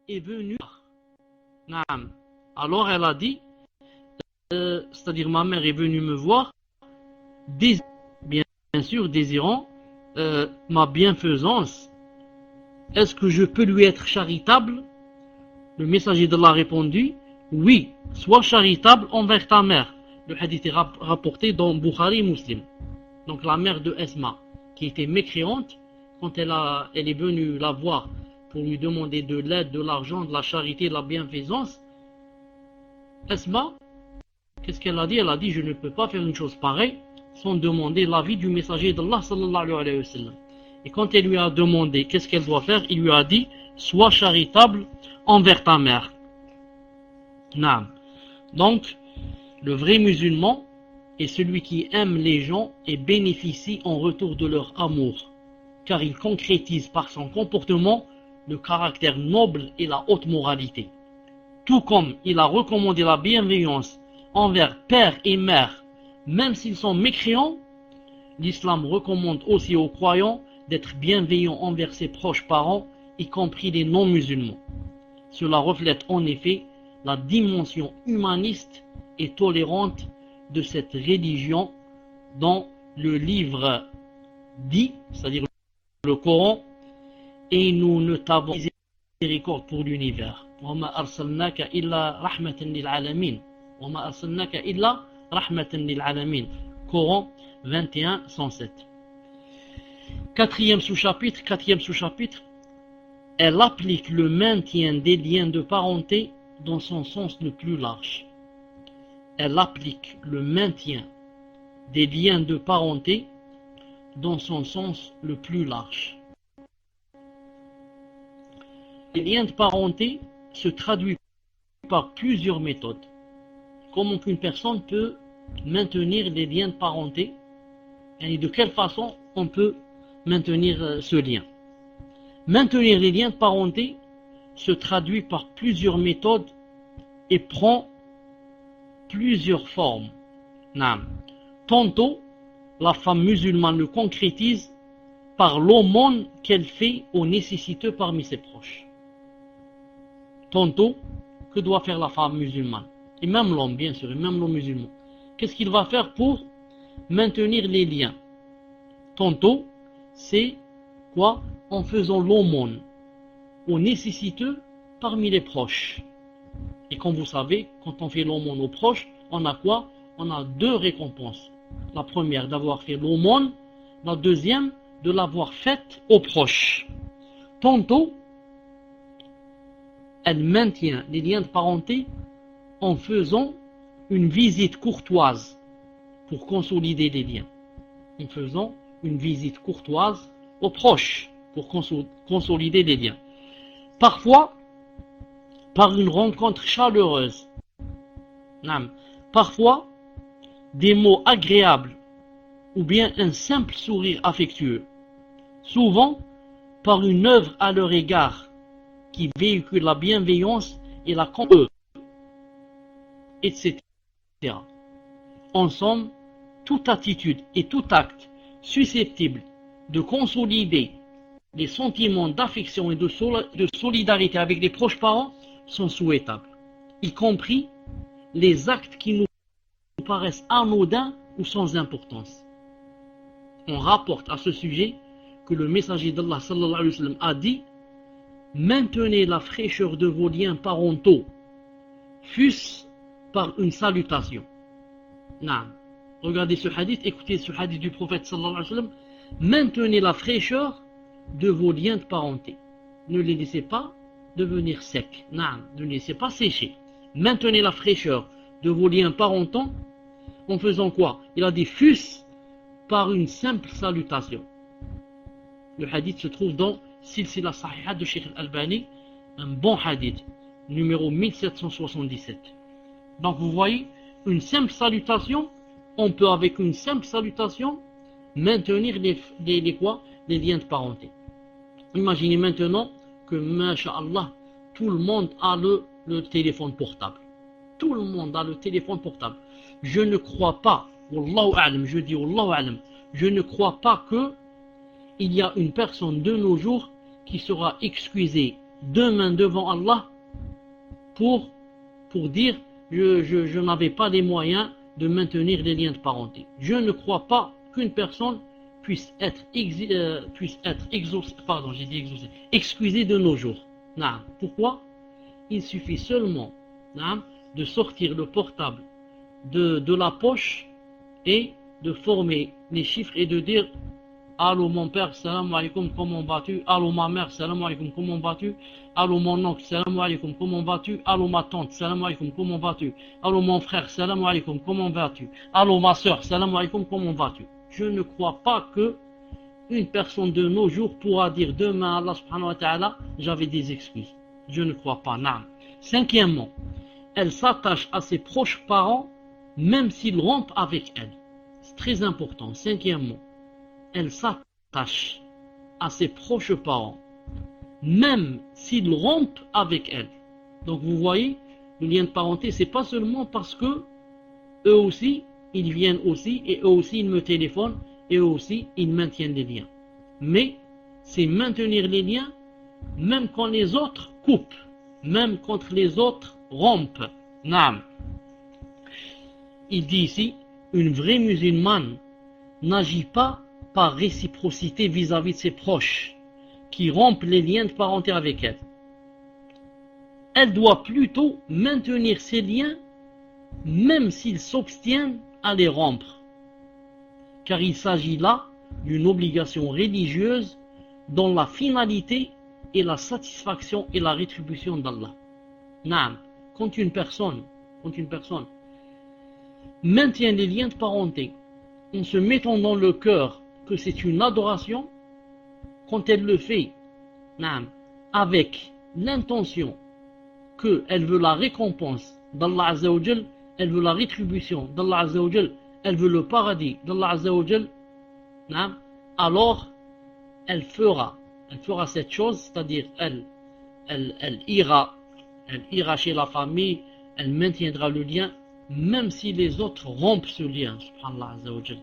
est venue. Naam. Alors elle a dit, c'est-à-dire ma mère est venue me voir, bien sûr désirant ma bienfaisance. Est-ce que je peux lui être charitable? Le messager d'Allah a répondu, oui, sois charitable envers ta mère. Le hadith est rapporté dans Bukhari et Muslim. Donc la mère de Esma, qui était mécréante, quand elle est venue la voir pour lui demander de l'aide, de l'argent, de la charité, de la bienfaisance, Esma, qu'est-ce qu'elle a dit? Elle a dit, je ne peux pas faire une chose pareille sans demander l'avis du messager d'Allah sallallahu alayhi wa sallam. Et quand elle lui a demandé qu'est-ce qu'elle doit faire, il lui a dit, sois charitable envers ta mère. Naam. Donc, le vrai musulman est celui qui aime les gens et bénéficie en retour de leur amour, car il concrétise par son comportement le caractère noble et la haute moralité. Tout comme il a recommandé la bienveillance envers père et mère, même s'ils sont mécréants, l'islam recommande aussi aux croyants d'être bienveillants envers ses proches parents, y compris les non-musulmans. Cela reflète en effet la dimension humaniste et tolérante de cette religion dans le livre dit, c'est-à-dire le Coran, et nous ne t'avons pas miséricorde pour l'univers. وَمَا أَرْسَلْنَاكَ إِلَّا رَحْمَةً لِلْعَالَمِينَ وَمَا أَرْسَلْنَاكَ إِلَّا رَحْمَةً لِلْعَالَمِينَ. Coran 21, 107. Quatrième sous-chapitre, elle applique le maintien des liens de parenté dans son sens le plus large. Elle applique le maintien des liens de parenté dans son sens le plus large. Les liens de parenté se traduisent par plusieurs méthodes. Comment qu'une personne peut maintenir les liens de parenté et de quelle façon on peut maintenir ce lien. Maintenir les liens de parenté se traduit par plusieurs méthodes et prend plusieurs formes. Tantôt, la femme musulmane le concrétise par l'aumône qu'elle fait aux nécessiteux parmi ses proches. Tantôt, que doit faire la femme musulmane? Et même l'homme, bien sûr, et même l'homme musulman. Qu'est-ce qu'il va faire pour maintenir les liens? Tantôt, c'est quoi? En faisant l'aumône aux nécessiteux parmi les proches. Et comme vous savez, quand on fait l'aumône aux proches, on a quoi? On a deux récompenses. La première, d'avoir fait l'aumône. La deuxième, de l'avoir faite aux proches. Tantôt, elle maintient les liens de parenté en faisant une visite courtoise pour consolider les liens. En faisant une visite courtoise aux proches pour consolider les liens. Parfois, par une rencontre chaleureuse. Parfois, des mots agréables ou bien un simple sourire affectueux. Souvent, par une œuvre à leur égard qui véhicule la bienveillance et la compassion, etc. En somme, toute attitude et tout acte susceptible de consolider les sentiments d'affection et de solidarité avec les proches parents sont souhaitables, y compris les actes qui nous paraissent anodins ou sans importance. On rapporte à ce sujet que le messager d'Allah sallallahu alayhi wa sallam a dit: maintenez la fraîcheur de vos liens parentaux, fût-ce par une salutation. Regardez ce hadith, écoutez ce hadith du prophète sallallahu alayhi wa sallam: maintenez la fraîcheur de vos liens de parenté. Ne les laissez pas devenir secs. Ne les laissez pas sécher. Maintenez la fraîcheur de vos liens parentaux en faisant quoi? Il a dit fût-ce par une simple salutation. Le hadith se trouve dans Silsila Sahiha de Sheikh Al-Albani, un bon hadith, numéro 1777. Donc vous voyez, une simple salutation, on peut avec une simple salutation maintenir les liens de parenté. Imaginez maintenant que, masha'Allah, tout le monde a le téléphone portable. Tout le monde a le téléphone portable. Je ne crois pas, Wallahu a'lam, je dis Wallahu a'lam, je ne crois pas que il y a une personne de nos jours qui sera excusée demain devant Allah pour dire je n'avais pas les moyens de maintenir les liens de parenté. Je ne crois pas qu'une personne puisse être excusée de nos jours. Pourquoi? Il suffit seulement de sortir le portable de la poche et de former les chiffres et de dire allô mon père, salam alaikum, comment vas-tu? Allô ma mère, salam alaikum, comment vas-tu? Allô mon oncle, salam alaikum, comment vas-tu? Allô ma tante, salam alaikum, comment vas-tu? Allô mon frère, salam alaikum, comment vas-tu? Allô ma soeur, salam alaikum, comment vas-tu? Je ne crois pas que une personne de nos jours pourra dire demain Allah subhanahu wa ta'ala j'avais des excuses. Je ne crois pas. Naam. Cinquièmement, elle s'attache à ses proches parents même s'ils rompent avec elle. C'est très important. Cinquièmement, elle s'attache à ses proches parents même s'ils rompent avec elle. Donc vous voyez, le lien de parenté, c'est pas seulement parce que eux aussi, ils viennent aussi, et eux aussi, ils me téléphonent, et eux aussi, ils maintiennent les liens. Mais c'est maintenir les liens même quand les autres coupent, même quand les autres rompent. Naam. Il dit ici, une vraie musulmane n'agit pas par réciprocité vis-à-vis de ses proches qui rompent les liens de parenté avec elle. Elle doit plutôt maintenir ses liens même s'ils s'obstiennent à les rompre, car il s'agit là d'une obligation religieuse dont la finalité est la satisfaction et la rétribution d'Allah. Naam. Quand une personne maintient les liens de parenté en se mettant dans le cœur que c'est une adoration, quand elle le fait avec l'intention qu'elle veut la récompense d'Allah Azza wa Jal, elle veut la rétribution d'Allah Azza wa Jal, elle veut le paradis d'Allah Azza wa Jal, alors elle fera cette chose, c'est-à-dire elle ira chez la famille, elle maintiendra le lien, même si les autres rompent ce lien, subhanallah Azza wa Jal.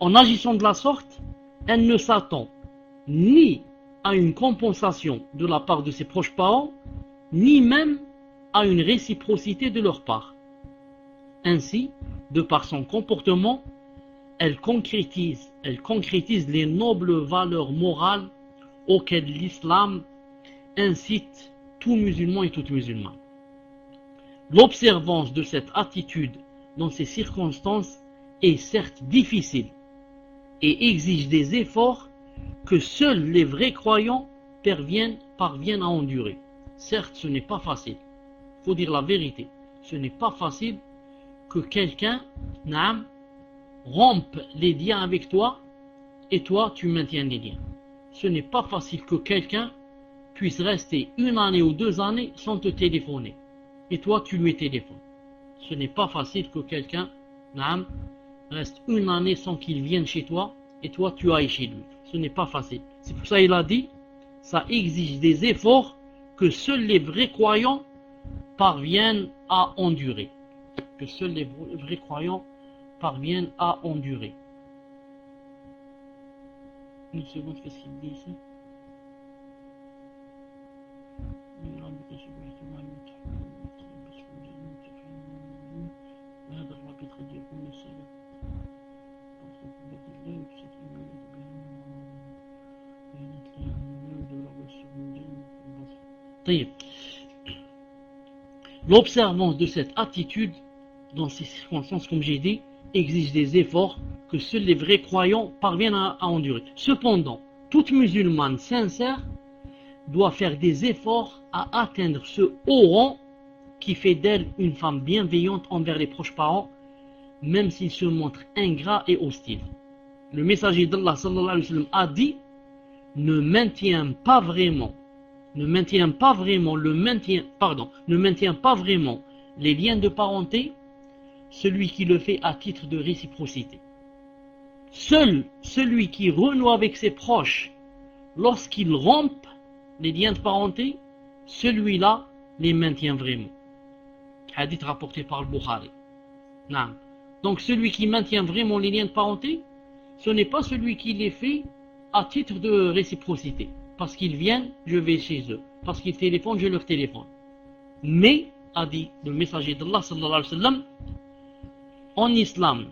En agissant de la sorte, elle ne s'attend ni à une compensation de la part de ses proches parents, ni même à une réciprocité de leur part. Ainsi, de par son comportement, elle concrétise les nobles valeurs morales auxquelles l'islam incite tout musulman et toute musulmane. L'observance de cette attitude dans ces circonstances est certes difficile et exige des efforts que seuls les vrais croyants parviennent à endurer. Certes, ce n'est pas facile. Il faut dire la vérité. Ce n'est pas facile que quelqu'un rompe les liens avec toi et toi tu maintiens les liens. Ce n'est pas facile que quelqu'un puisse rester 1 année ou 2 années sans te téléphoner et toi tu lui téléphones. Ce n'est pas facile que quelqu'un reste 1 année sans qu'il vienne chez toi et toi tu ailles chez lui. Ce n'est pas facile. C'est pour ça qu'il a dit, ça exige des efforts que seuls les vrais croyants parviennent à endurer. Que seuls les vrais croyants parviennent à endurer. Une seconde, qu'est-ce qu'il dit ici? L'observance de cette attitude dans ces circonstances, comme j'ai dit, exige des efforts que seuls les vrais croyants parviennent à endurer. Cependant, toute musulmane sincère doit faire des efforts à atteindre ce haut rang qui fait d'elle une femme bienveillante envers les proches parents, même s'ils se montrent ingrats et hostiles. Le messager d'Allah sallallahu alayhi wa sallam a dit, ne maintient pas vraiment les liens de parenté celui qui le fait à titre de réciprocité. Seul celui qui renoue avec ses proches lorsqu'il rompt les liens de parenté, celui-là les maintient vraiment. Hadith rapporté par le Bukhari. Donc celui qui maintient vraiment les liens de parenté, ce n'est pas celui qui les fait à titre de réciprocité. Parce qu'ils viennent, je vais chez eux. parce qu'ils téléphonent, je leur téléphone. Mais, a dit le messager d'Allah sallallahu alayhi wa sallam, en islam,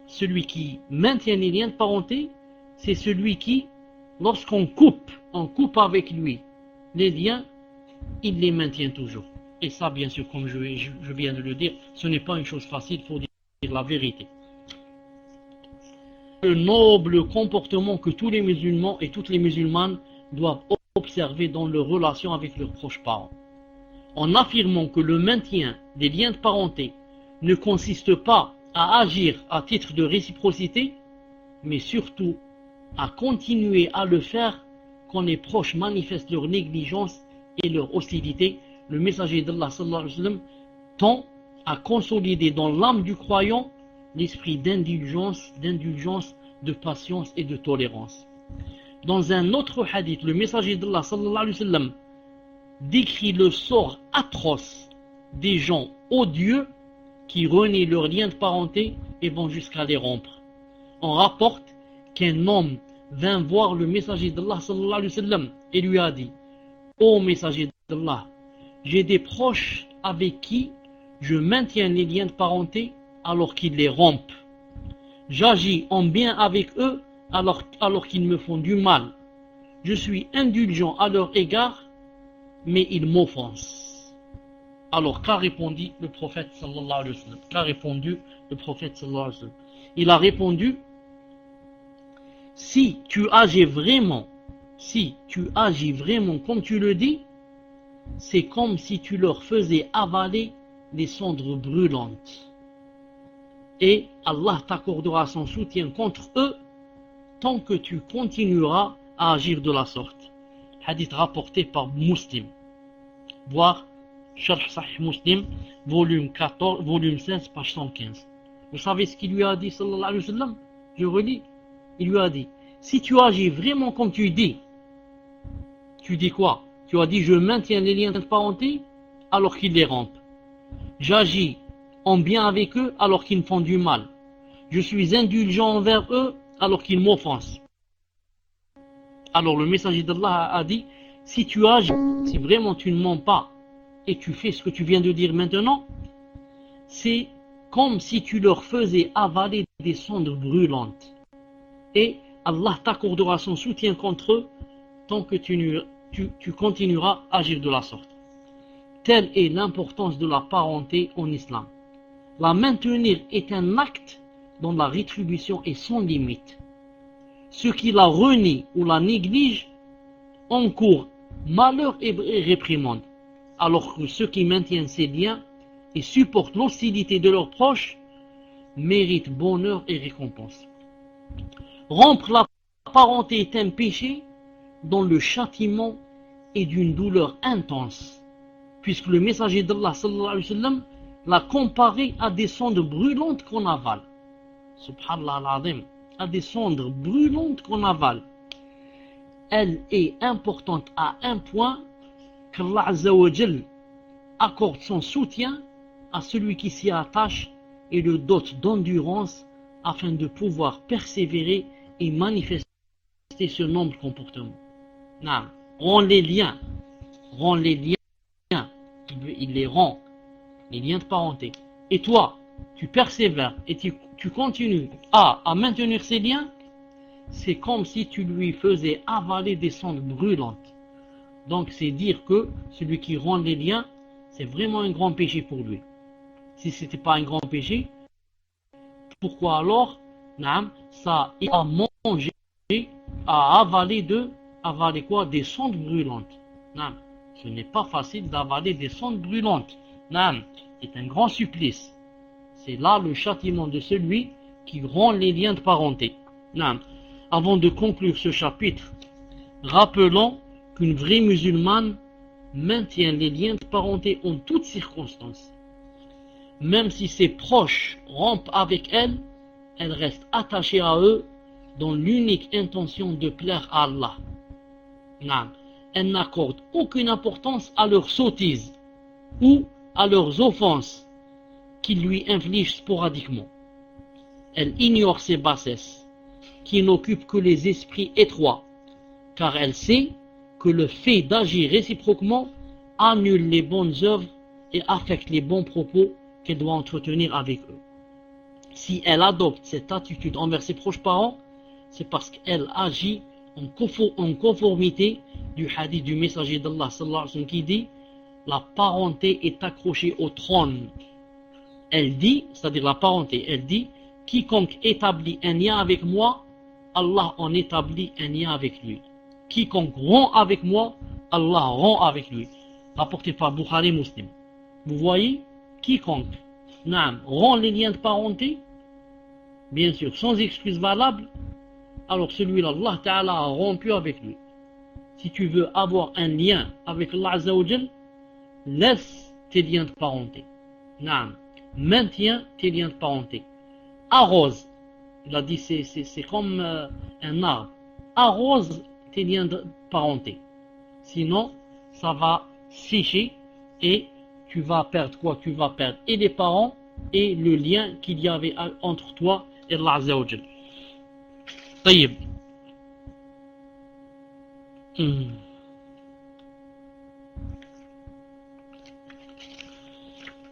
celui qui maintient les liens de parenté, c'est celui qui, lorsqu'on coupe, on coupe avec lui les liens, il les maintient toujours. Et ça, bien sûr, comme je viens de le dire, ce n'est pas une chose facile, il faut dire la vérité. Le noble comportement que tous les musulmans et toutes les musulmanes doivent observer dans leurs relations avec leurs proches parents. En affirmant que le maintien des liens de parenté ne consiste pas à agir à titre de réciprocité, mais surtout à continuer à le faire quand les proches manifestent leur négligence et leur hostilité, le messager d'Allah sallallahu alayhi wa sallam tend à consolider dans l'âme du croyant l'esprit d'indulgence, de patience et de tolérance. Dans un autre hadith, le messager d'Allah sallallahu alayhi wa sallam décrit le sort atroce des gens odieux qui renient leurs liens de parenté et vont jusqu'à les rompre. On rapporte qu'un homme vint voir le messager d'Allah sallallahu alayhi wa sallam et lui a dit: ô messager d'Allah, j'ai des proches avec qui je maintiens les liens de parenté alors qu'ils les rompent. J'agis en bien avec eux alors qu'ils me font du mal. Je suis indulgent à leur égard, mais ils m'offensent. Alors qu'a répondu le prophète sallallahu alayhi wa sallam? Qu'a répondu le prophète sallallahu alayhi wa sallam? Il a répondu: si tu agis vraiment comme tu le dis, c'est comme si tu leur faisais avaler des cendres brûlantes. Et Allah t'accordera son soutien contre eux tant que tu continueras à agir de la sorte. Hadith rapporté par Muslim. Voir Sharh Sahih Muslim, volume 16, page 115. Vous savez ce qu'il lui a dit, sallallahu alayhi wa sallam? Je relis. Il lui a dit: si tu agis vraiment comme tu dis quoi? Tu as dit: je maintiens les liens de parenté alors qu'ils les rompent. J'agis en bien avec eux alors qu'ils me font du mal. Je suis indulgent envers eux alors qu'ils m'offensent. Alors le messager d'Allah a dit: si tu agis, si vraiment tu ne mens pas et tu fais ce que tu viens de dire maintenant, c'est comme si tu leur faisais avaler des cendres brûlantes. Et Allah t'accordera son soutien contre eux tant que tu continueras à agir de la sorte. Telle est l'importance de la parenté en islam. La maintenir est un acte dont la rétribution est sans limite. Ceux qui la renient ou la négligent encourent malheur et réprimande, alors que ceux qui maintiennent ces liens et supportent l'hostilité de leurs proches méritent bonheur et récompense. Rompre la parenté est un péché dont le châtiment est d'une douleur intense, puisque le messager d'Allah sallallahu alayhi wa sallam l'a comparé à des cendres brûlantes qu'on avale. Subhanallah al-Azim, à des cendres brûlantes qu'on avale. Elle est importante à un point qu'Allah Azza wa Jal accorde son soutien à celui qui s'y attache et le dote d'endurance afin de pouvoir persévérer et manifester ce noble comportement. Non, rend les liens, il les rend, les liens de parenté. Et toi, tu persévères et tu continues à maintenir ces liens, c'est comme si tu lui faisais avaler des cendres brûlantes. Donc c'est dire que celui qui rend les liens, c'est vraiment un grand péché pour lui. Si ce n'était pas un grand péché, pourquoi alors ça a mangé, à avaler quoi? Des cendres brûlantes. Ce n'est pas facile d'avaler des cendres brûlantes. C'est un grand supplice. C'est là le châtiment de celui qui rend les liens de parenté. Avant de conclure ce chapitre, rappelons qu'une vraie musulmane maintient les liens de parenté en toutes circonstances. Même si ses proches rompent avec elle, elle reste attachée à eux dans l'unique intention de plaire à Allah. Elle n'accorde aucune importance à leurs sottises ou à leurs offenses qu'ils lui infligent sporadiquement. Elle ignore ses bassesses qui n'occupent que les esprits étroits, car elle sait que le fait d'agir réciproquement annule les bonnes œuvres et affecte les bons propos qu'elle doit entretenir avec eux. Si elle adopte cette attitude envers ses proches parents, c'est parce qu'elle agit en conformité du hadith du messager d'Allah sallallahu alayhi wa sallam qui dit « La parenté est accrochée au trône ». Elle dit, c'est-à-dire la parenté, elle dit « Quiconque établit un lien avec moi, Allah en établit un lien avec lui. Quiconque rompt avec moi, Allah rompt avec lui. » Rapporté par Bukhari Muslim. Vous voyez, quiconque rompt les liens de parenté, bien sûr, sans excuse valable, alors celui-là, Allah Ta'ala a rompu avec lui. Si tu veux avoir un lien avec Allah Azza wa Jal, laisse tes liens de parenté. Maintiens tes liens de parenté. Arrose. Il a dit c'est comme un arbre. Arrose tes liens de parenté. Sinon, ça va sécher et tu vas perdre quoi? Tu vas perdre et les parents et le lien qu'il y avait entre toi et Allah Azza wa Jal. طيب.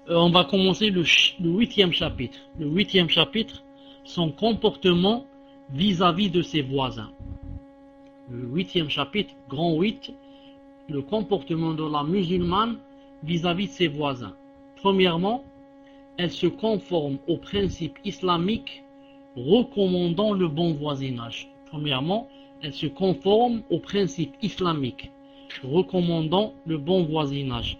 On va commencer le 8e chapitre. Le 8e chapitre, son comportement vis-à-vis de ses voisins. Le 8e chapitre, grand 8, le comportement de la musulmane vis-à-vis de ses voisins. Premièrement, elle se conforme aux principes islamiques recommandant le bon voisinage. Premièrement, elle se conforme aux principes islamiques recommandant le bon voisinage.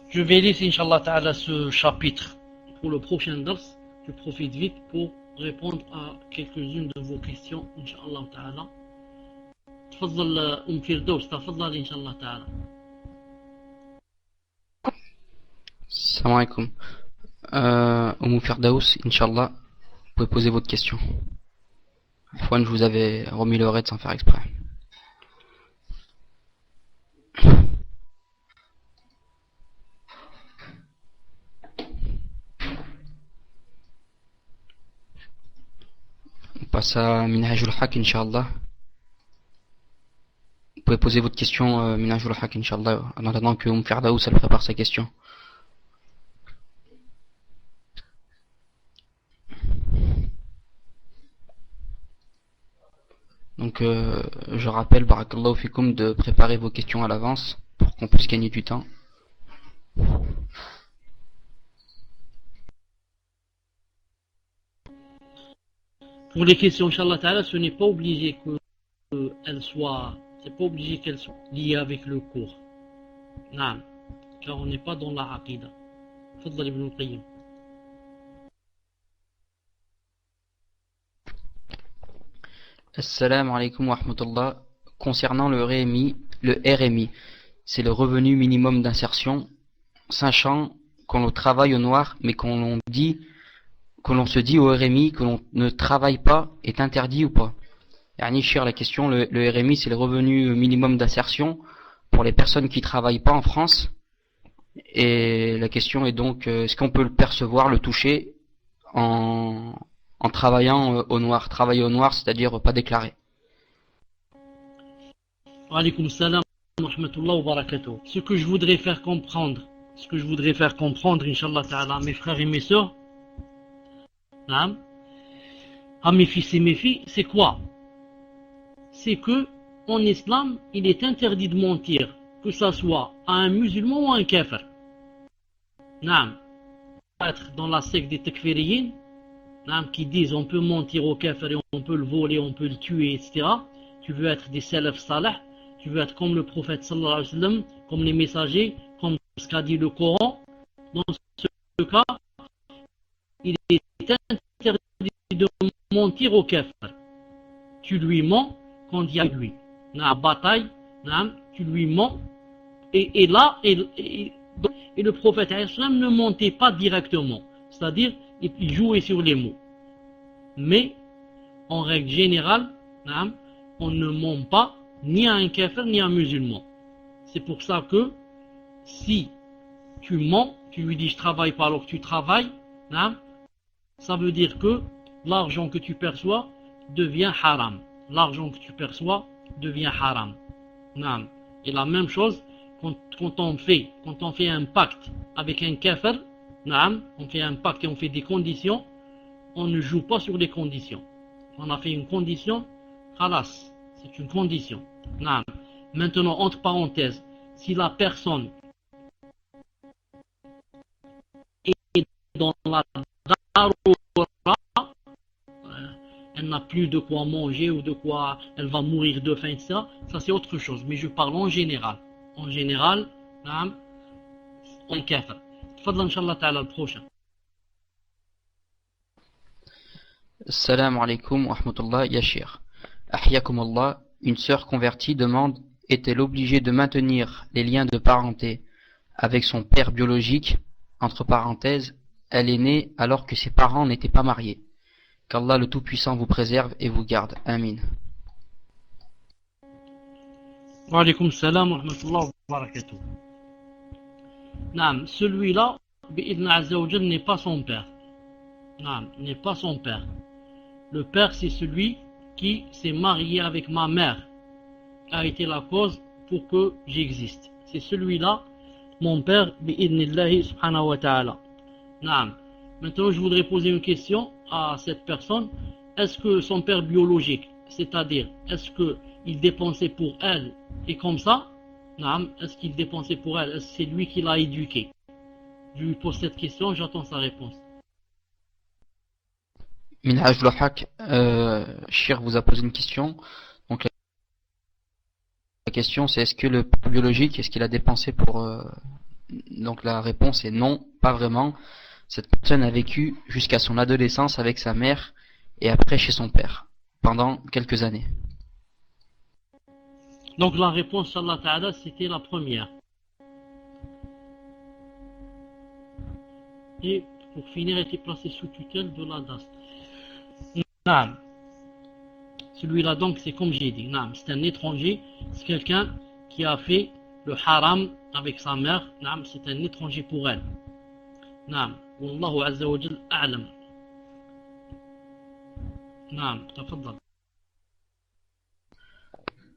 Je vais laisser Inch'Allah Ta'ala ce chapitre pour le prochain dars. Je profite vite pour répondre à quelques-unes de vos questions Inch'Allah Ta'ala. تفضل فردوس تفضل إن شاء الله تعالى. Salam alaikum. Firdaus, Inch'Allah, vous pouvez poser votre question. Fouane, je vous avais remis le raid sans faire exprès. On passe à Minhajul Haq, Inch'Allah. Vous pouvez poser votre question, Minhajul Haq, Inch'Allah, en attendant que Firdaus elle prépare sa question. Donc je rappelle, barakallahu fikum, de préparer vos questions à l'avance pour qu'on puisse gagner du temps. Pour les questions, Inch'Allah Ta'ala, ce n'est pas obligé qu'elles soient, c'est pas obligé qu'elles soient liées avec le cours. Non, car on n'est pas dans la aqida. Fadal ibn al-Qayyim. Assalamu alaikum wa rahmatullah. Concernant le RMI, c'est le revenu minimum d'insertion, sachant qu'on travaille au noir, mais que l'on se dit au RMI que l'on ne travaille pas est interdit ou pas. Yani, cher, la question, le RMI c'est le revenu minimum d'insertion pour les personnes qui ne travaillent pas en France. Et la question est donc, est-ce qu'on peut le percevoir, le toucher en travaillant au noir? Travailler au noir, c'est-à-dire pas déclaré. Wa alaykoum salam wa rahmatullah wa barakatuh. Ce que je voudrais faire comprendre, Inch'Allah Ta'ala, mes frères et mes sœurs, à mes fils et mes filles, c'est quoi? C'est que en islam, il est interdit de mentir, que ça soit à un musulman ou à un kafir. Être dans la secte des takfiriyin, qui disent on peut mentir au kafir et on peut le voler, on peut le tuer, etc. Tu veux être des salaf salih, tu veux être comme le prophète sallallahu alayhi wa sallam, comme les messagers, comme ce qu'a dit le Coran. Dans ce cas, il est interdit de mentir au kafir. Tu lui mens quand il y a lui. Dans la bataille, tu lui mens Et le prophète ne mentait pas directement, c'est-à-dire il jouait sur les mots. Mais en règle générale, on ne ment pas ni à un kafir ni à un musulman. C'est pour ça que si tu mens, tu lui dis je travaille pas alors que tu travailles, ça veut dire que l'argent que tu perçois devient haram. L'argent que tu perçois devient haram. Et la même chose quand on fait un pacte avec un kafir, on fait un pacte et on fait des conditions, on ne joue pas sur les conditions. On a fait une condition, khalas, c'est une condition. Maintenant, entre parenthèses, si la personne est dans la darura, elle n'a plus de quoi manger ou de quoi, elle va mourir de faim, ça c'est autre chose. Mais je parle en général. En général, on est kafir. Fadlan, Inch'Allah ta'ala, le prochain. Salam alaikum wa rahmatullah yashir. Ahyakum Allah, une sœur convertie demande: est-elle obligée de maintenir les liens de parenté avec son père biologique? Entre parenthèses, elle est née alors que ses parents n'étaient pas mariés. Qu'Allah le Tout-Puissant vous préserve et vous garde. Amin. Wa alaykum salam wa rahmatullah wa barakatuh. Celui-là, bi'idna azza wa jal, n'est pas son père. N'est pas son père. Le père, c'est celui qui s'est marié avec ma mère, qui a été la cause pour que j'existe. C'est celui-là, mon père, bi'idnillahi subhanahu wa ta'ala. Maintenant, je voudrais poser une question à cette personne. Est-ce que son père biologique, c'est-à-dire, est-ce qu'il dépensait pour elle et comme ça? Est-ce qu'il dépensait pour elle? Est-ce que c'est lui qui l'a éduqué? Je lui pose cette question, j'attends sa réponse. Minhaj Lohak, Shir vous a posé une question. Donc la question c'est: est-ce que le père biologique, est-ce qu'il a dépensé pour... Donc la réponse est non, pas vraiment. Cette personne a vécu jusqu'à son adolescence avec sa mère et après chez son père, pendant quelques années. Donc la réponse, Inch'Allah ta'ala, c'était la première. Et pour finir, elle était placée sous tutelle de la DAS. Celui-là donc, c'est comme j'ai dit, c'est un étranger, c'est quelqu'un qui a fait le haram avec sa mère, c'est un étranger pour elle. Wallahu azza wa jal a'lam. Tafadhal.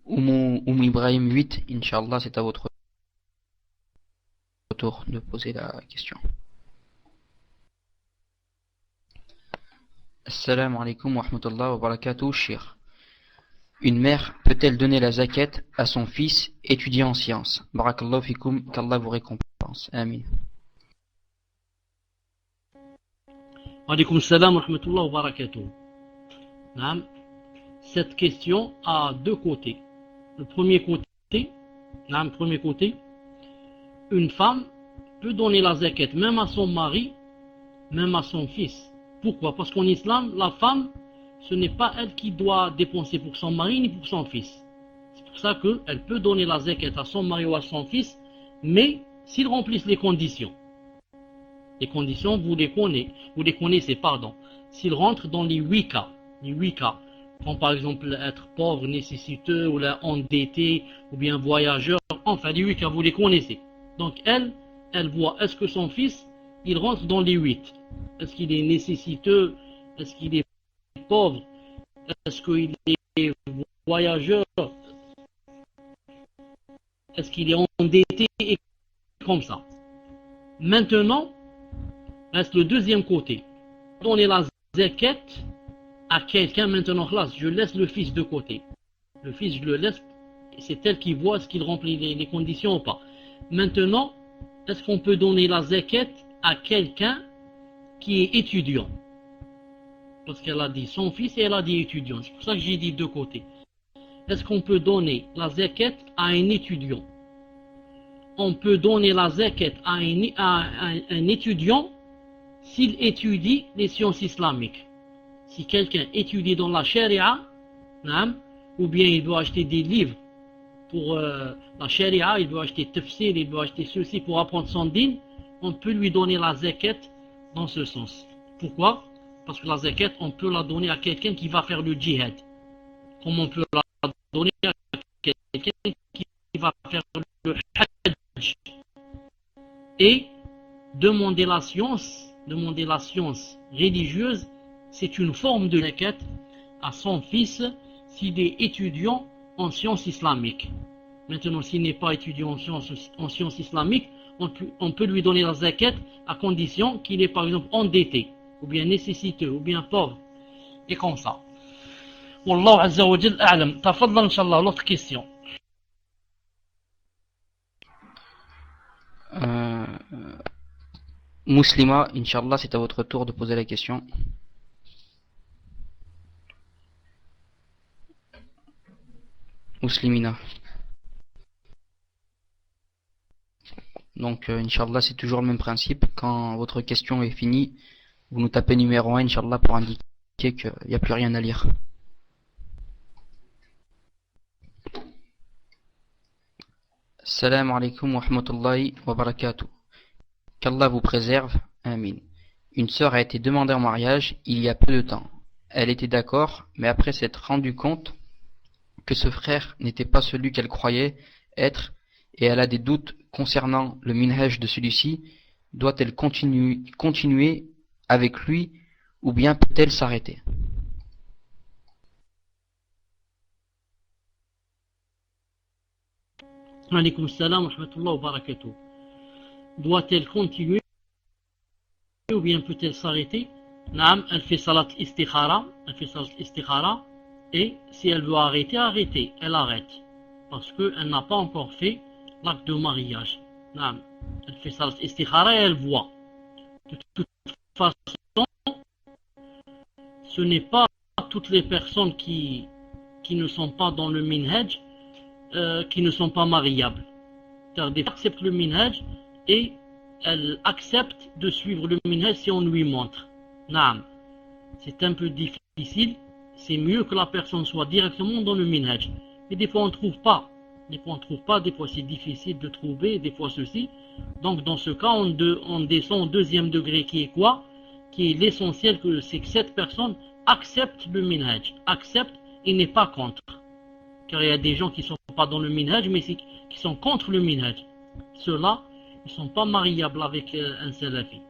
Ibrahim 8, Inch'Allah, c'est à votre tour de poser la question. Assalamu alaikum wa rahmatullah wa barakatuh, Shir. Une mère peut-elle donner la zakat à son fils étudiant en sciences? Barakallahu fikum, qu'Allah vous récompense. Amin. Wa alaykum salam wa rahmatullah wa barakatuh. Cette question a deux côtés. Le premier côté, une femme peut donner la zakat même à son mari, même à son fils. Pourquoi? Parce qu'en islam, la femme, ce n'est pas elle qui doit dépenser pour son mari ni pour son fils. C'est pour ça qu'elle peut donner la zakat à son mari ou à son fils, mais s'ils remplissent les conditions. Les conditions, vous les connaissez, s'ils rentrent dans les 8 cas, comme par exemple être pauvre, nécessiteux, ou endetté, ou bien voyageur, enfin les 8 cas, vous les connaissez. Donc elle voit, est-ce que son fils, il rentre dans les 8? Est-ce qu'il est nécessiteux? Est-ce qu'il est pauvre? Est-ce qu'il est voyageur? Est-ce qu'il est endetté? Et comme ça. Maintenant, reste le deuxième côté. Donner la zakat à quelqu'un maintenant, je laisse le fils de côté. Le fils, je le laisse, c'est elle qui voit est-ce qu'il remplit les conditions ou pas. Maintenant, est-ce qu'on peut donner la zakat à quelqu'un qui est étudiant? Parce qu'elle a dit son fils et elle a dit étudiant. C'est pour ça que j'ai dit deux côtés. Est-ce qu'on peut donner la zakat à un étudiant? On peut donner la zakat à un étudiant s'il étudie les sciences islamiques. Si quelqu'un étudie dans la charia, ou bien il doit acheter des livres pour la sharia, il doit acheter tafsir, il doit acheter ceci pour apprendre son din, on peut lui donner la zakat dans ce sens. Pourquoi? Parce que la zakat, on peut la donner à quelqu'un qui va faire le djihad. Comme on peut la donner à quelqu'un qui va faire le hajj. Et demander la science religieuse, c'est une forme de zakat à son fils s'il est étudiant en sciences islamiques. Maintenant, s'il n'est pas étudiant en sciences islamiques, on peut lui donner la zakat à condition qu'il est par exemple endetté, ou bien nécessiteux, ou bien pauvre, et comme ça. Wallahu azza wa jal a'lam. Tafadhal inshallah, l'autre question. Muslima, Inch'Allah, c'est à votre tour de poser la question. Muslimina. Donc, Inch'Allah, c'est toujours le même principe. Quand votre question est finie, vous nous tapez numéro 1, Inch'Allah, pour indiquer qu'il n'y a plus rien à lire. Salam alaikum wa rahmatullahi wa barakatuh. Qu'Allah vous préserve. Amin. Une sœur a été demandée en mariage il y a peu de temps. Elle était d'accord, mais après s'être rendue compte que ce frère n'était pas celui qu'elle croyait être, et elle a des doutes concernant le minhaj de celui-ci, doit-elle continuer avec lui, ou bien peut-elle s'arrêter? Alaykoum salam wa rahmatullahi wa barakatuh. Doit-elle continuer ou bien peut-elle s'arrêter? Naam, elle fait salat istikhara, et si elle veut arrêter, elle arrête. Parce qu'elle n'a pas encore fait l'acte de mariage. Naam, elle fait salat istikhara et elle voit. De toute façon, ce n'est pas toutes les personnes qui ne sont pas dans le minhaj qui ne sont pas mariables. Car des femmes acceptent le minhaj et elles acceptent de suivre le minhaj si on lui montre. Naam, c'est un peu difficile, c'est mieux que la personne soit directement dans le minhaj. Mais des fois on ne trouve pas. Des fois c'est difficile de trouver, des fois ceci. Donc dans ce cas, on descend au deuxième degré qui est quoi? Qui est l'essentiel, c'est que cette personne accepte le minhaj, accepte et n'est pas contre. Car il y a des gens qui ne sont pas dans le minhaj, mais qui sont contre le minhaj. Ceux-là, ils ne sont pas mariables avec un salafi,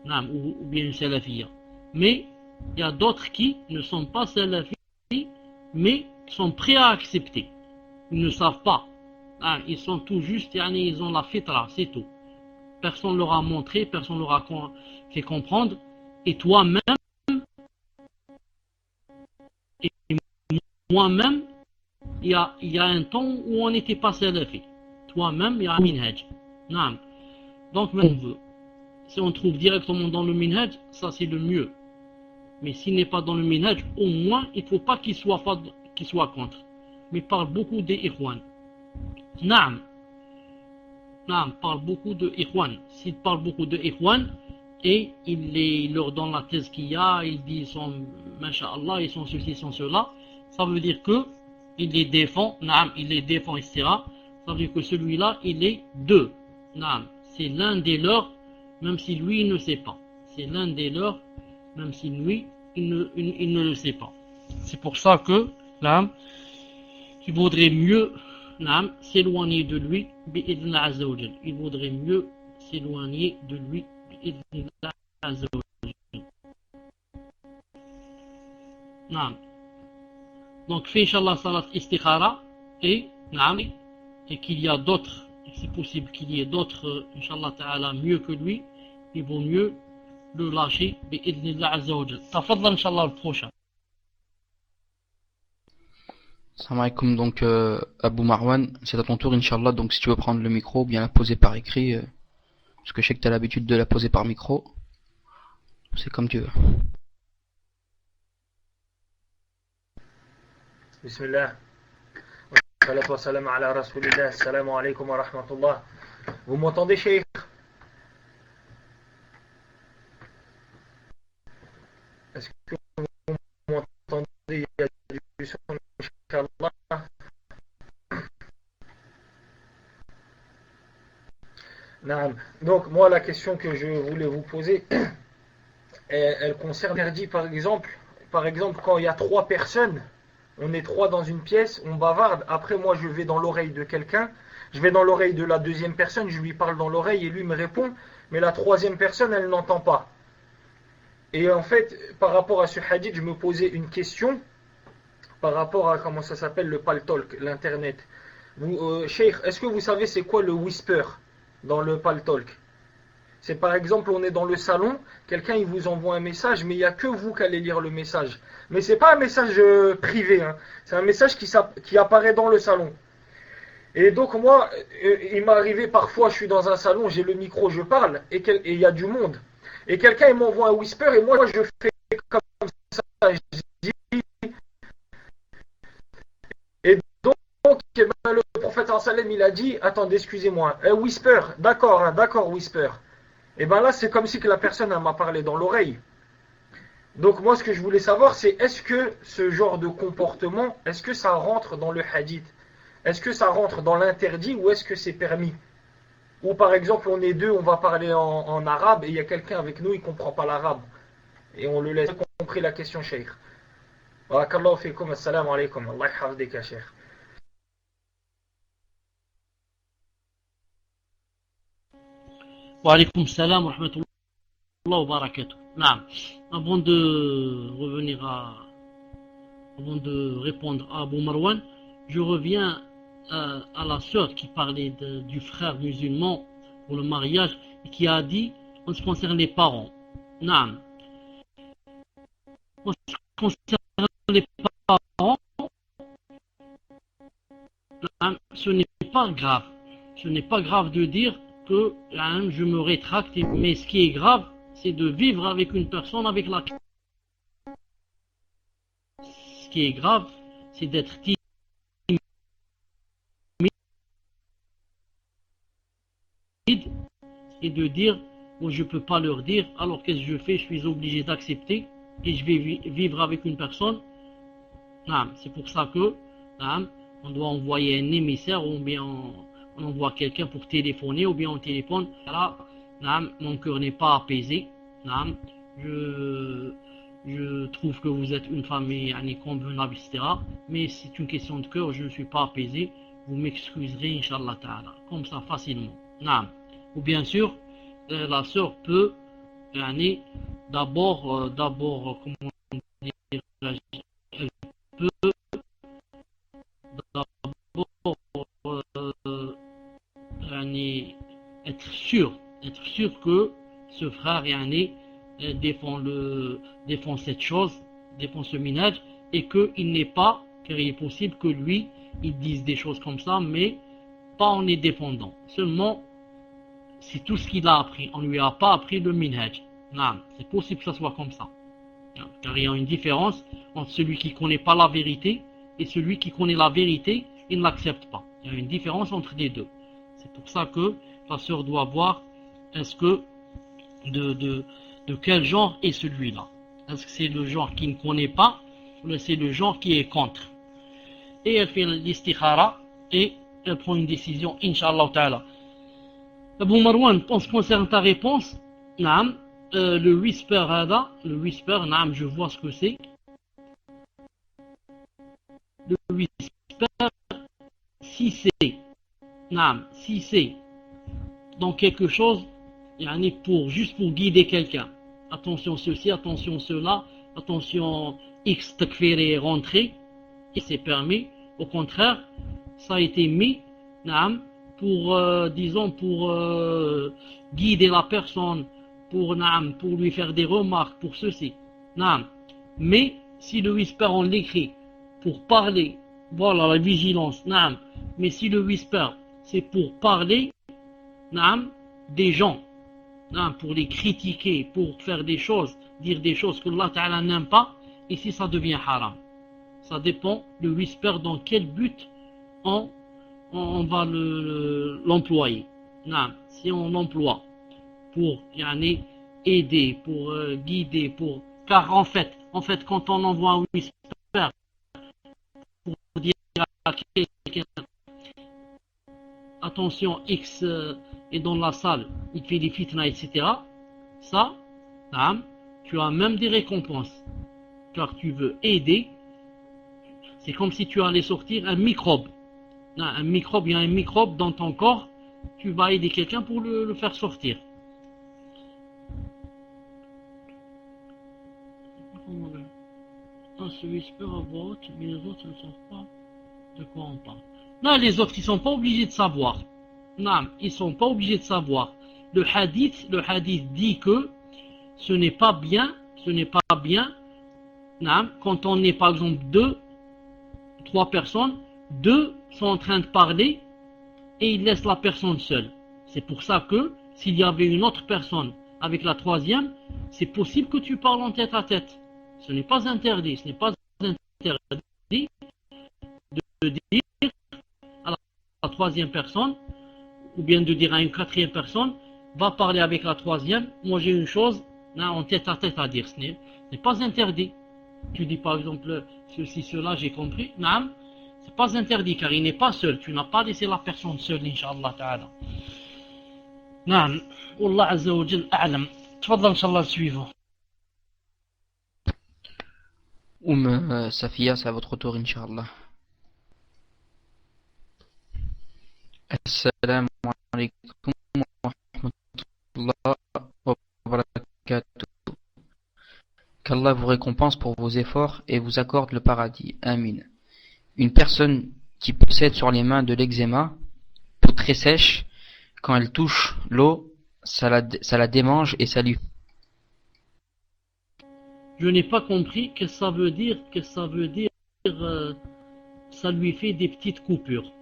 ou bien une salafiyya. Mais il y a d'autres qui ne sont pas salafis, mais sont prêts à accepter. Ils ne savent pas. Ils sont tout juste, ils ont la fitra, c'est tout. Personne ne leur a montré, personne ne leur a fait comprendre. Et toi-même, et moi-même, il y a un temps où on n'était pas salafi. Toi-même, il y a un minhaj. Donc, si on trouve directement dans le minhaj, ça c'est le mieux. Mais s'il n'est pas dans le minhaj, au moins, il ne faut pas qu'il soit contre. Mais parle beaucoup des ikhwan. Parle beaucoup de ikhwan. S'il parle beaucoup de ikhwan, et il leur donne la thèse qu'il y a, il dit ils sont, masha'Allah, ils sont ceci, ils sont cela, ça veut dire que il les défend, etc. Ça veut dire que celui-là, il est deux. C'est l'un des leurs, même si lui, il ne sait pas. C'est l'un des leurs, même si lui, il ne le sait pas. C'est pour ça que, il vaudrait mieux s'éloigner de lui, bi'idhnillah azza wa jal. Il vaudrait mieux s'éloigner de lui, bi'idhnillah azza wa jal. Donc, fais Inch'Allah salat istikhara et qu'il y a d'autres, c'est possible qu'il y ait d'autres, Inch'Allah ta'ala, mieux que lui, il vaut mieux le lâcher, bi'idhnillah azza wa jal. Tafadhal Inch'Allah le prochain. Salam alaikum, donc Abou Marwan, c'est à ton tour Inch'Allah, donc si tu veux prendre le micro, bien la poser par écrit, parce que je sais que tu as l'habitude de la poser par micro, c'est comme tu veux. Bismillah. Salatu wa salam ala rasulillah. Assalamu alaikum wa rahmatullah. Vous m'entendez, Cheikh? Est-ce que vous m'entendez? Il y a du son, Inch'Allah. moi, la question que je voulais vous poser, elle concerne l'interdit, par exemple, quand il y a 3 personnes, on est 3 dans une pièce, on bavarde, après moi je vais dans l'oreille de quelqu'un, je vais dans l'oreille de la deuxième personne, je lui parle dans l'oreille et lui me répond, mais la troisième personne, elle n'entend pas. Et en fait, par rapport à ce hadith, je me posais une question, par rapport à, comment ça s'appelle, le paltalk, l'internet. Cheikh, est-ce que vous savez c'est quoi le whisper dans le paltalk? C'est par exemple, on est dans le salon, quelqu'un il vous envoie un message, mais il n'y a que vous qui allez lire le message. Mais c'est pas un message privé, hein. C'est un message qui apparaît dans le salon. Et donc moi, il m'est arrivé parfois, je suis dans un salon, j'ai le micro, je parle, et il y a du monde. Et quelqu'un il m'envoie un whisper, et moi je fais comme ça, je dis. Et donc, le prophète sallam il a dit, attendez, excusez-moi, whisper, d'accord, hein, d'accord, whisper. Et bien là, c'est comme si que la personne m'a parlé dans l'oreille. Donc moi, ce que je voulais savoir, c'est est-ce que ce genre de comportement, est-ce que ça rentre dans le hadith? Est-ce que ça rentre dans l'interdit ou est-ce que c'est permis? Ou par exemple, on est 2, on va parler en arabe et il y a quelqu'un avec nous, il ne comprend pas l'arabe. Et on le laisse. Vous avez compris la question, Cheikh? Barakallahu fikum, assalamu alaikum, Allah yahfadika, Cheikh. Wa alaykoum salam wa rahmatullahi wa barakatuh. Naam. Avant de répondre à Abu Marwan, je reviens à la sœur qui parlait du frère musulman pour le mariage et qui a dit en ce qui concerne les parents. Naam. En ce qui concerne les parents, naam, ce n'est pas grave. Ce n'est pas grave de dire que je me rétracte, mais ce qui est grave, c'est de vivre avec une personne avec laquelle. Ce qui est grave, c'est d'être timide et de dire, oh, je ne peux pas leur dire, alors qu'est-ce que je fais? Je suis obligé d'accepter et je vais vivre avec une personne. C'est pour ça que on doit envoyer un émissaire ou bien on envoie quelqu'un pour téléphoner ou bien on téléphone. Là, mon cœur n'est pas apaisé. Je trouve que vous êtes une famille convenable, etc. Mais c'est une question de cœur, je ne suis pas apaisé. Vous m'excuserez, Inch'Allah Ta'ala, comme ça, facilement. Ou bien sûr, la sœur peut d'abord, comment dire, elle peut d'abord être sûr que ce frère défend cette chose, défend ce minage, et qu'il n'est pas, car il est possible que lui, il dise des choses comme ça, mais pas en les défendant. Seulement, c'est tout ce qu'il a appris. On ne lui a pas appris le minhaj. C'est possible que ça soit comme ça. Car il y a une différence entre celui qui ne connaît pas la vérité et celui qui connaît la vérité et ne l'accepte pas. Il y a une différence entre les deux. C'est pour ça que la sœur doit voir est-ce que de quel genre est celui-là. Est-ce que c'est le genre qui ne connaît pas ou c'est le genre qui est contre. Et elle fait l'istikhara et elle prend une décision, Inch'Allah Ta'ala. Abu Marwan, en ce qui concerne ta réponse, le whisper, je vois ce que c'est. Le whisper, si c'est dans quelque chose, juste pour guider quelqu'un. Attention ceci, attention cela, attention X takfir rentrer, et c'est permis. Au contraire, ça a été mis, pour guider la personne, pour lui faire des remarques, pour ceci. Mais si le whisper on l'écrit pour parler, voilà la vigilance, mais si le whisper c'est pour parler, des gens, pour les critiquer, pour faire des choses, dire des choses que Allah Ta'ala n'aime pas, ici ça devient haram. Ça dépend le whisper dans quel but on va l'employer. Si on l'emploie pour aider, pour guider, car en fait quand on envoie un whisper pour dire à quelqu'un attention X est dans la salle il te fait des fitna, etc. Ça, naam, tu as même des récompenses. Car tu veux aider. C'est comme si tu allais sortir un microbe. Un microbe, il y a un microbe dans ton corps, tu vas aider quelqu'un pour le faire sortir. Celui peut avoir, mais les autres ne savent pas de quoi on parle. Non, les autres, ils ne sont pas obligés de savoir. Non, ils ne sont pas obligés de savoir. Le hadith dit que ce n'est pas bien, non, quand on est par exemple 3 personnes, 2 sont en train de parler et ils laissent la personne seule. C'est pour ça que s'il y avait une autre personne avec la troisième, c'est possible que tu parles en tête à tête. Ce n'est pas interdit, de dire à la troisième personne, ou bien de dire à une quatrième personne, va parler avec la troisième, moi j'ai une chose en tête à tête à dire. Ce n'est pas interdit. Tu dis par exemple ceci, cela, j'ai compris. Non, c'est pas interdit car il n'est pas seul. Tu n'as pas laissé la personne seule, Inch'Allah Ta'ala. Non, Wallah Azza wa Jal a'lam. Tfadal, Inch'Allah, le suivant. Safia, c'est à votre tour, Inch'Allah. Assalamu alaikum wa rahmatullah wa barakatuh. Qu'Allah vous récompense pour vos efforts et vous accorde le paradis. Amin. Une personne qui possède sur les mains de l'eczéma, peau très sèche, quand elle touche l'eau, ça la démange et ça lui... Je n'ai pas compris que ça veut dire, ça lui fait des petites coupures.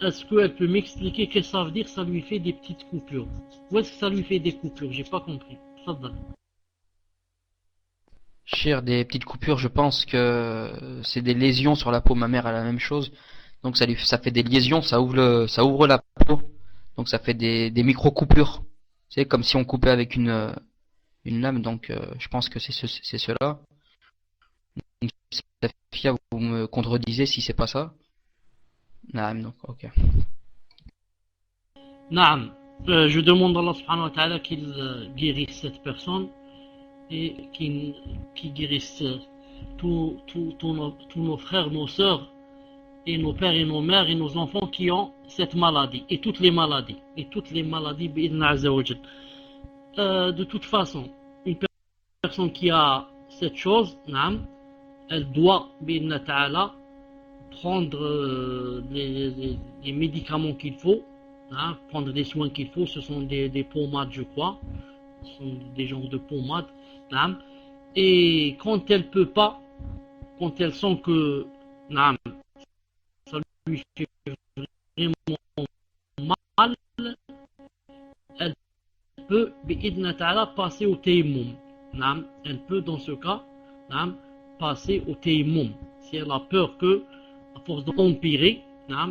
Est-ce qu'elle peut m'expliquer ce que ça veut dire, ça lui fait des petites coupures? Où est-ce que ça lui fait des coupures? J'ai pas compris. Cher, des petites coupures, je pense que c'est des lésions sur la peau. Ma mère a la même chose. Donc ça fait des lésions, ça ouvre la peau. Donc ça fait des micro-coupures. C'est comme si on coupait avec une lame. Donc je pense que c'est cela. Donc, Safia, vous me contredisez si c'est pas ça. Naam, donc ok. Naam, je demande à Allah subhanahu wa ta'ala qu'il guérisse cette personne et qu'il guérisse tous nos frères, nos sœurs, et nos pères et nos mères et nos enfants qui ont cette maladie, et toutes les maladies, bi'idhna azza wa jal. De toute façon, une personne qui a cette chose, naam, elle doit, bi'idhna ta'ala, prendre les médicaments qu'il faut, hein, prendre les soins qu'il faut. Ce sont des pommades, je crois. Ce sont des genres de pommades. Hein, et quand elle peut pas, quand elle sent que hein, ça lui fait vraiment mal, elle peut bi'idhna ta'ala passer au tayammum. Hein, elle peut dans ce cas hein, passer au tayammum. Si elle a peur que à force d'empirer,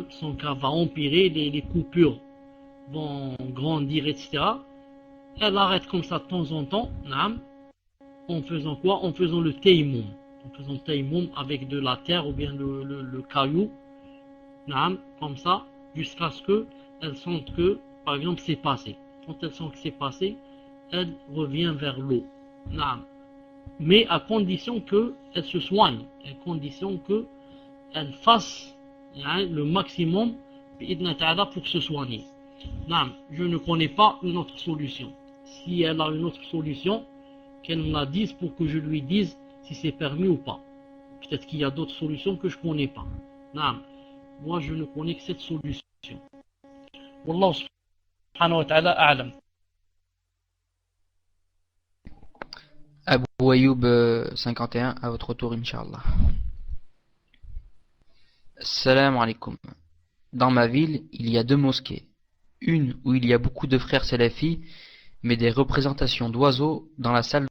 son cas va empirer, les coupures vont grandir, etc. Elle arrête comme ça de temps en temps, en faisant quoi? En faisant le tayammum. En faisant le tayammum avec de la terre ou bien le caillou, comme ça, jusqu'à ce qu'elle sente que, par exemple, c'est passé. Quand elle sent que c'est passé, elle revient vers l'eau. Mais à condition qu'elle se soigne, à condition que elle fasse le maximum pour se soigner. Je ne connais pas une autre solution. Si elle a une autre solution, qu'elle me la dise pour que je lui dise si c'est permis ou pas. Peut-être qu'il y a d'autres solutions que je ne connais pas. Moi, je ne connais que cette solution. Wallah subhanahu wa ta'ala a'lam. Abu Ayoub 51, à votre tour, Inch'Allah. Salam alaikum. Dans ma ville, il y a 2 mosquées. Une où il y a beaucoup de frères salafis, mais des représentations d'oiseaux dans la salle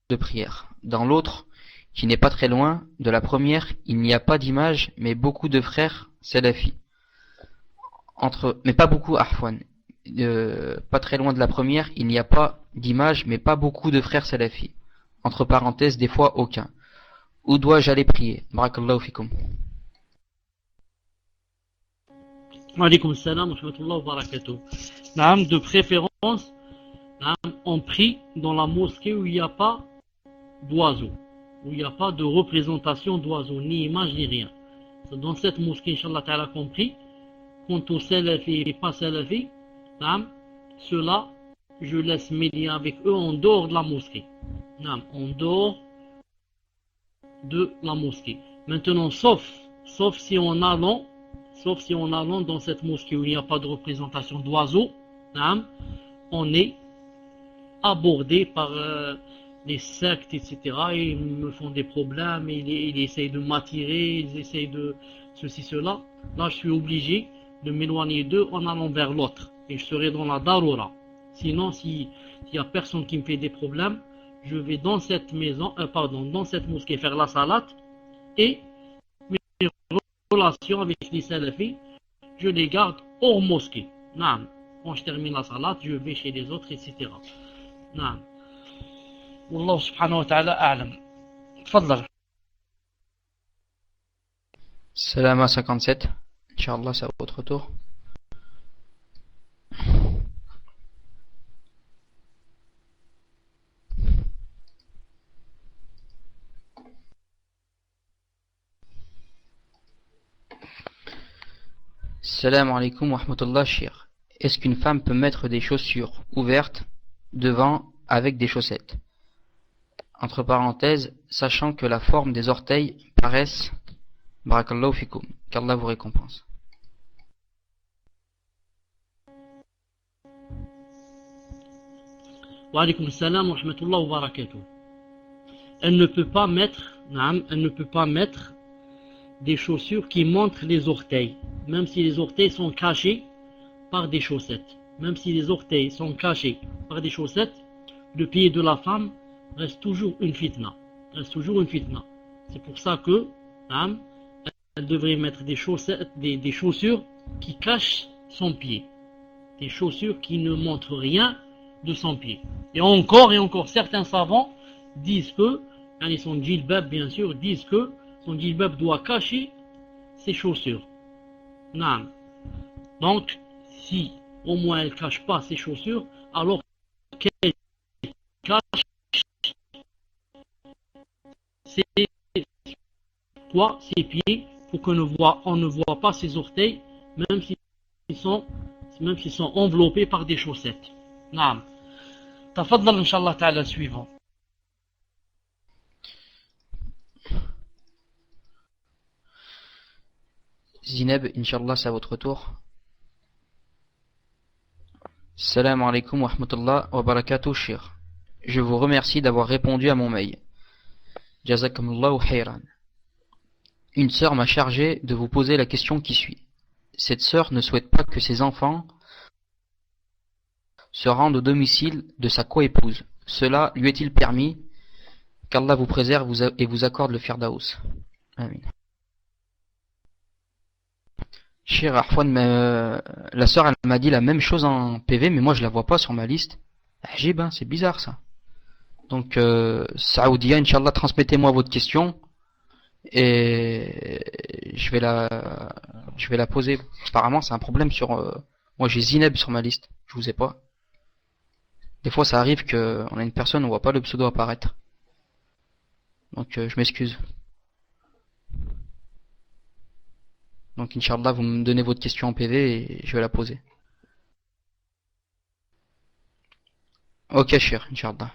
de prière. Dans l'autre, qui n'est pas très loin de la première, il n'y a pas d'image, mais beaucoup de frères salafis. Mais pas beaucoup, Ahfwan. Pas très loin de la première, il n'y a pas d'image, mais pas beaucoup de frères salafis. Entre parenthèses, des fois aucun. Où dois-je aller prier? Barakallahu fikum. Wa alaykoum salam wa rahmatullahi wa barakatuh. Naam, de préférence, naam, on prie dans la mosquée où il n'y a pas d'oiseaux, où il n'y a pas de représentation d'oiseaux, ni image, ni rien. C'est dans cette mosquée, Inch'Allah Ta'ala, compris. Quant aux salafis et pas salafis, naam, ceux-là, je laisse mes liens avec eux en dehors de la mosquée. Naam, en dehors de la mosquée. Maintenant, sauf si en allant dans cette mosquée où il n'y a pas de représentation d'oiseaux, on est abordé par les sectes, etc. Et ils me font des problèmes, et ils essayent de m'attirer, ils essayent de ceci, cela. Là, je suis obligé de m'éloigner d'eux en allant vers l'autre. Et je serai dans la darura. Sinon, s'il n'y a personne qui me fait des problèmes, je vais dans cette dans cette mosquée faire la salat, et mes relations avec les salafis, je les garde hors mosquée. Naam. Quand je termine la salat, je vais chez les autres, etc. Naam. Wallahu subhanahu wa ta'ala a'lam. Tfaddal. Salam à 57. Inch'Allah, c'est à votre tour. Salam alaikum wa rahmatullah, shir. Est-ce qu'une femme peut mettre des chaussures ouvertes devant avec des chaussettes? Entre parenthèses, sachant que la forme des orteils paraissent, barakallahu fikum, qu'Allah vous récompense. Wa alaykoum salam wa rahmatullahi wa barakatuh. Elle ne peut pas mettre des chaussures qui montrent les orteils, même si les orteils sont cachés par des chaussettes. Même si les orteils sont cachés par des chaussettes, le pied de la femme reste toujours une fitna. C'est pour ça que elle devrait mettre des chaussures qui cachent son pied. Des chaussures qui ne montrent rien de son pied. Et encore, certains savants disent que, son djilbab bien sûr, disent que son djilbab doit cacher ses chaussures. Naam. Donc, si au moins elle ne cache pas ses chaussures, alors qu'elle cache ses pieds, pour qu'on ne voit pas ses orteils, même s'ils sont enveloppés par des chaussettes. Naam. Tafaddal inshallah ta'ala suivant. Zineb, Inch'Allah, c'est à votre tour. Salam alaikum wa rahmatullah wa barakatuh, shir. Je vous remercie d'avoir répondu à mon mail. Jazakumullahu khairan. Une sœur m'a chargé de vous poser la question qui suit. Cette sœur ne souhaite pas que ses enfants se rendent au domicile de sa coépouse. Cela lui est-il permis? Qu'Allah vous préserve et vous accorde le firdaus. Amin. Cher Arfouane, la sœur elle m'a dit la même chose en PV, mais moi je la vois pas sur ma liste. Ajib, hein, c'est bizarre ça. Donc Saoudia, Inch'Allah, transmettez-moi votre question et je vais la poser. Apparemment c'est un problème sur moi j'ai Zineb sur ma liste, je vous ai pas. Des fois ça arrive qu'on a une personne, on voit pas le pseudo apparaître. Donc je m'excuse. Donc Inch'Allah, vous me donnez votre question en PV et je vais la poser. Ok, cher, Inch'Allah.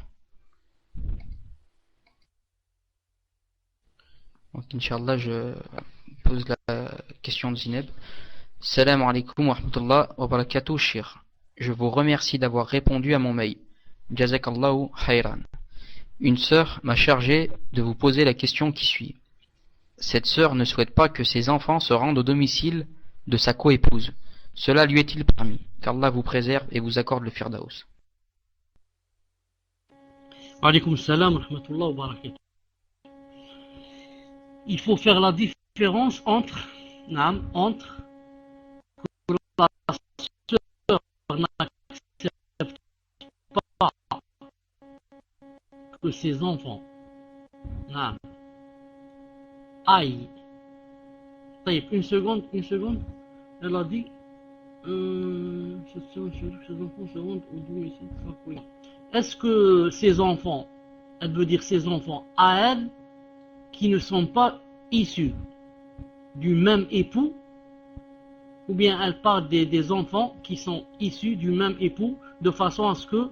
Donc Inch'Allah, je pose la question de Zineb. Salam alaikum wa rahmatullah wa barakatuh, cher. Je vous remercie d'avoir répondu à mon mail. Jazakallahu khairan. Une sœur m'a chargé de vous poser la question qui suit. Cette sœur ne souhaite pas que ses enfants se rendent au domicile de sa coépouse. Cela lui est-il permis? Qu'Allah vous préserve et vous accorde le firdaus. Wa alaykoum salam wa rahmatullahi wa barakatuh. Il faut faire la différence entre que la sœur n'accepte pas que ses enfants aïe. Une seconde. Elle a dit Est-ce que ces enfants, elle veut dire ces enfants à elle, qui ne sont pas issus du même époux, ou bien elle parle des enfants qui sont issus du même époux, de façon à ce que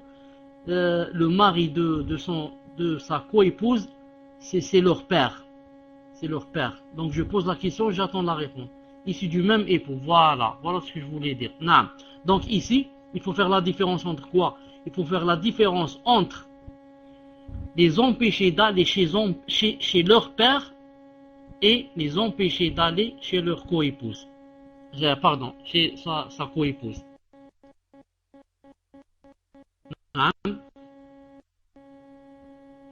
le mari de sa coépouse, c'est leur père. C'est leur père. Donc je pose la question, j'attends la réponse. Issus du même époux, voilà ce que je voulais dire. Non. Donc ici, il faut faire la différence entre quoi? Il faut faire la différence entre les empêcher d'aller chez leur père et les empêcher d'aller chez leur coépouse. Pardon, chez sa coépouse.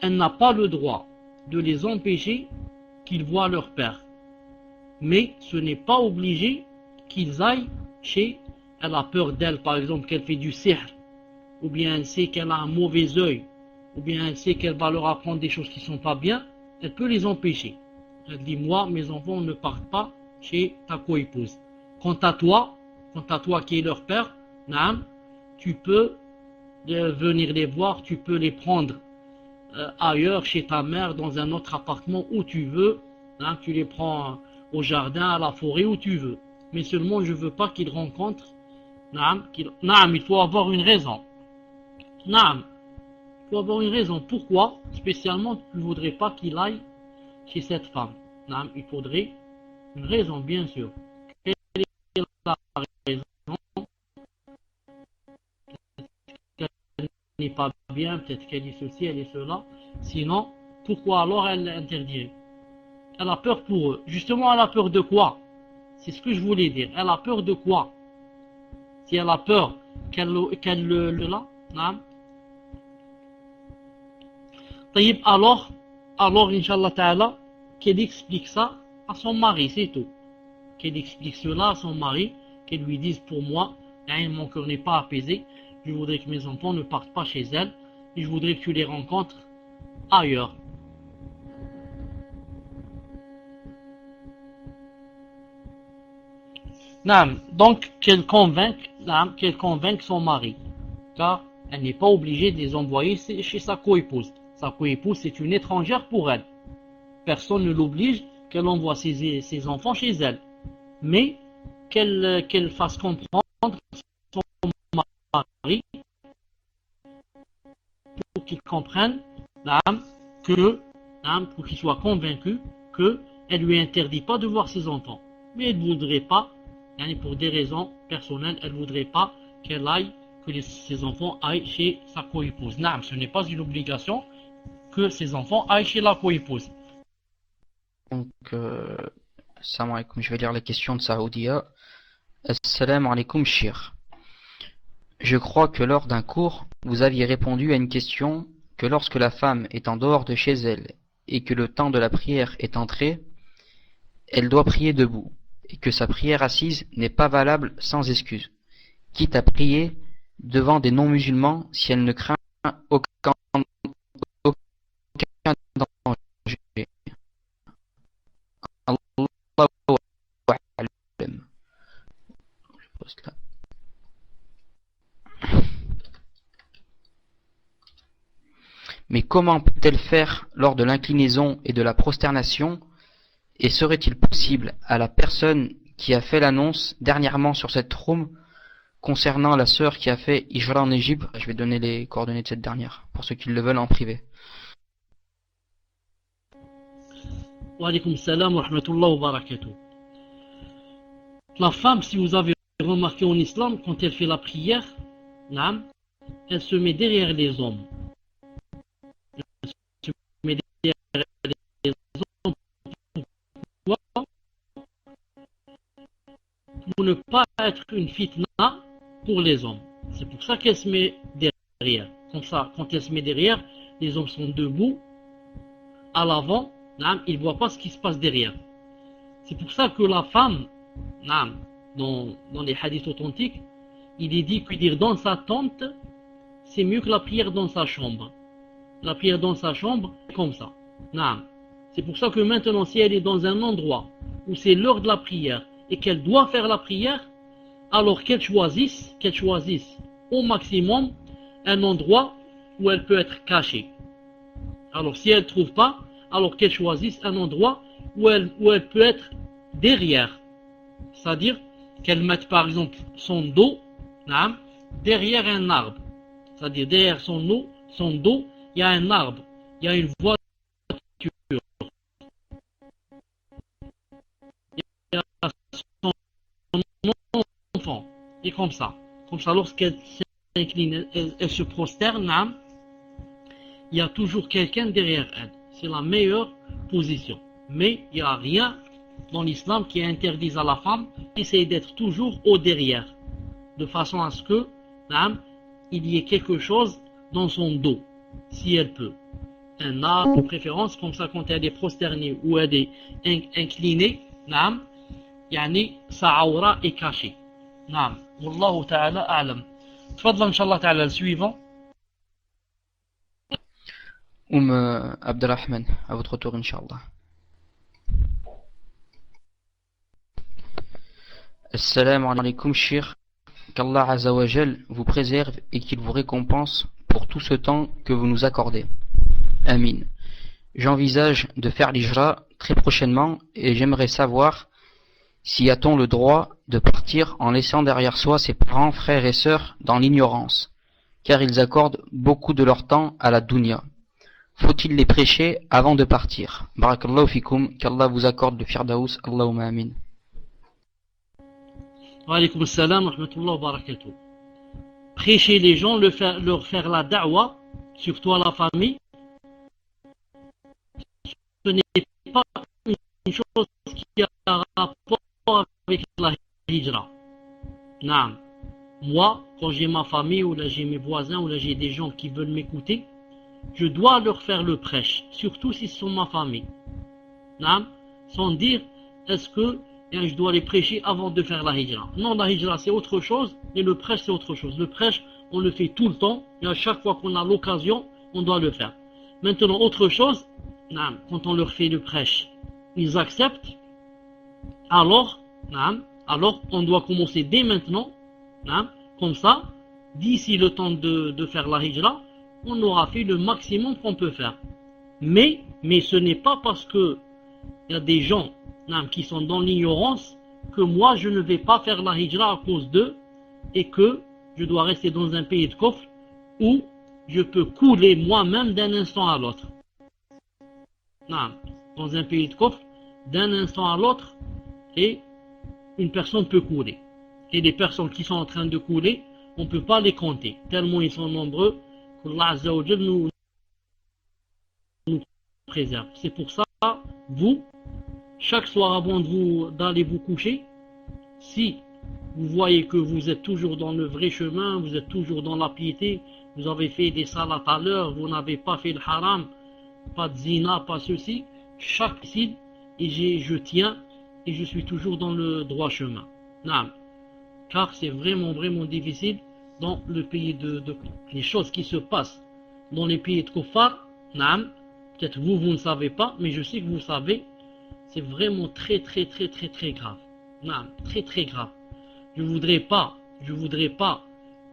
Elle n'a pas le droit de les empêcher qu'ils voient leur père. Mais ce n'est pas obligé qu'ils aillent chez... Elle a peur d'elle, par exemple, qu'elle fait du sihr, ou bien elle sait qu'elle a un mauvais œil, ou bien elle sait qu'elle va leur apprendre des choses qui ne sont pas bien, elle peut les empêcher. Elle dit, moi, mes enfants ne partent pas chez ta coépouse. Quant à toi qui es leur père, tu peux venir les voir, tu peux les prendre ailleurs, chez ta mère, dans un autre appartement où tu veux, tu les prends au jardin, à la forêt, où tu veux. Mais seulement, je ne veux pas qu'ils rencontrent, il faut avoir une raison. Il faut avoir une raison. Pourquoi, spécialement, tu ne voudrais pas qu'il aille chez cette femme? Il faudrait une raison, bien sûr. Quelle est la raison? Qu'elle n'est pas bien, peut-être qu'elle est ceci, elle est cela. Sinon, pourquoi alors elle interdirait? Elle a peur pour eux. Justement, elle a peur de quoi? C'est ce que je voulais dire. Elle a peur de quoi? Si elle a peur qu'elle là, alors, Inch'Allah Ta'ala, qu'elle explique ça à son mari, c'est tout. Qu'elle explique cela à son mari, qu'elle lui dise, pour moi, mon cœur n'est pas apaisé, je voudrais que mes enfants ne partent pas chez elle, et je voudrais que tu les rencontres ailleurs. Donc qu'elle convainque son mari, car elle n'est pas obligée de les envoyer chez sa coépouse. Sa coépouse, c'est une étrangère pour elle. Personne ne l'oblige qu'elle envoie ses enfants chez elle. Mais qu'elle fasse comprendre son mari pour qu'il comprenne pour qu'il soit convaincu qu'elle lui interdit pas de voir ses enfants. Mais elle ne voudrait pas, pour des raisons personnelles, elle ne voudrait pas que ses enfants aillent chez sa coépouse. Ce n'est pas une obligation que ses enfants aillent chez la coépouse. Donc, salam alaikum, je vais lire les questions de Saoudia. Assalamu alaikum, shir. Je crois que lors d'un cours, vous aviez répondu à une question que lorsque la femme est en dehors de chez elle et que le temps de la prière est entré, elle doit prier debout et que sa prière assise n'est pas valable sans excuse, quitte à prier devant des non-musulmans si elle ne craint aucun danger. Allahu a'lam. Je poste là. Mais comment peut-elle faire lors de l'inclinaison et de la prosternation? Et serait-il possible à la personne qui a fait l'annonce dernièrement sur cette room concernant la sœur qui a fait Hijra en Égypte, je vais donner les coordonnées de cette dernière pour ceux qui le veulent en privé. Wa alaykoum salam wa rahmatullahi wa barakatuh. La femme, si vous avez remarqué en islam, quand elle fait la prière, elle se met derrière les hommes. Elle se met derrière les hommes. Pourquoi? Pour ne pas être une fitna pour les hommes. C'est pour ça qu'elle se met derrière. Comme ça, quand elle se met derrière, les hommes sont debout, à l'avant, ils ne voient pas ce qui se passe derrière. C'est pour ça que la femme, dans les hadiths authentiques, il est dit que dire dans sa tente, c'est mieux que la prière dans sa chambre. La prière dans sa chambre, comme ça. C'est pour ça que maintenant, si elle est dans un endroit où c'est l'heure de la prière et qu'elle doit faire la prière, alors qu'elle choisisse au maximum un endroit où elle peut être cachée. Alors si elle ne trouve pas, alors qu'elle choisisse un endroit où elle peut être derrière. C'est-à-dire qu'elle mette par exemple son dos derrière un arbre. C'est-à-dire derrière son dos, il y a un arbre, il y a une voiture, il y a son enfant. Et comme ça, lorsqu'elle s'incline, elle se prosterne, il y a toujours quelqu'un derrière elle. C'est la meilleure position. Mais il n'y a rien dans l'islam qui interdise à la femme d'essayer d'être toujours au derrière, de façon à ce que il y ait quelque chose dans son dos, si elle peut. Un arbre de préférence, comme ça quand elle est prosternée ou elle est inclinée, sa aura est cachée. Wallahu ta'ala a'lam. Tfadla inshallah ta'ala le suivant. Abdelrahman, à votre tour, Inch'Allah. Assalamu alaikum, Shir. Qu'Allah Azzawajal vous préserve et qu'il vous récompense pour tout ce temps que vous nous accordez. Amin. J'envisage de faire l'Hijra très prochainement et j'aimerais savoir si a-t-on le droit de partir en laissant derrière soi ses parents, frères et sœurs dans l'ignorance, car ils accordent beaucoup de leur temps à la dunya. Faut-il les prêcher avant de partir? Barakallahu fikum, qu'Allah vous accorde le firdaus, Allahumma amin. Wa alaykum assalam wa rahmatullahi wa barakatuh. Prêcher les gens, leur faire la da'wa, surtout à la famille, ce n'est pas une chose qui a rapport avec la hijra. Naam. Moi, quand j'ai ma famille, ou là j'ai mes voisins, ou là j'ai des gens qui veulent m'écouter, je dois leur faire le prêche, surtout si ce sont ma famille. Naam. Sans dire, est-ce que je dois les prêcher avant de faire la hijra. Non, la hijra c'est autre chose, et le prêche c'est autre chose. Le prêche, on le fait tout le temps, et à chaque fois qu'on a l'occasion, on doit le faire. Maintenant, autre chose, quand on leur fait le prêche, ils acceptent, alors on doit commencer dès maintenant, comme ça, d'ici le temps de faire la hijra, on aura fait le maximum qu'on peut faire. Mais ce n'est pas parce que il y a des gens qui sont dans l'ignorance que moi je ne vais pas faire la hijra à cause d'eux et que je dois rester dans un pays de kufr où je peux couler moi-même d'un instant à l'autre. Dans un pays de kufr, d'un instant à l'autre, et une personne peut couler. Et les personnes qui sont en train de couler, on ne peut pas les compter, tellement ils sont nombreux qu'Allah Azza wa Jal nous préserve. C'est pour ça, vous, chaque soir avant d'aller vous coucher, si vous voyez que vous êtes toujours dans le vrai chemin, vous êtes toujours dans la piété, vous avez fait des salats à l'heure, vous n'avez pas fait le haram, pas de zina, pas ceci, chaque side, et je tiens, et je suis toujours dans le droit chemin. Naam. Car c'est vraiment difficile dans le pays de les choses qui se passent dans les pays de Kuffar. Naam. Peut-être vous ne savez pas, mais je sais que vous savez. C'est vraiment très grave. Non, très grave. Je voudrais pas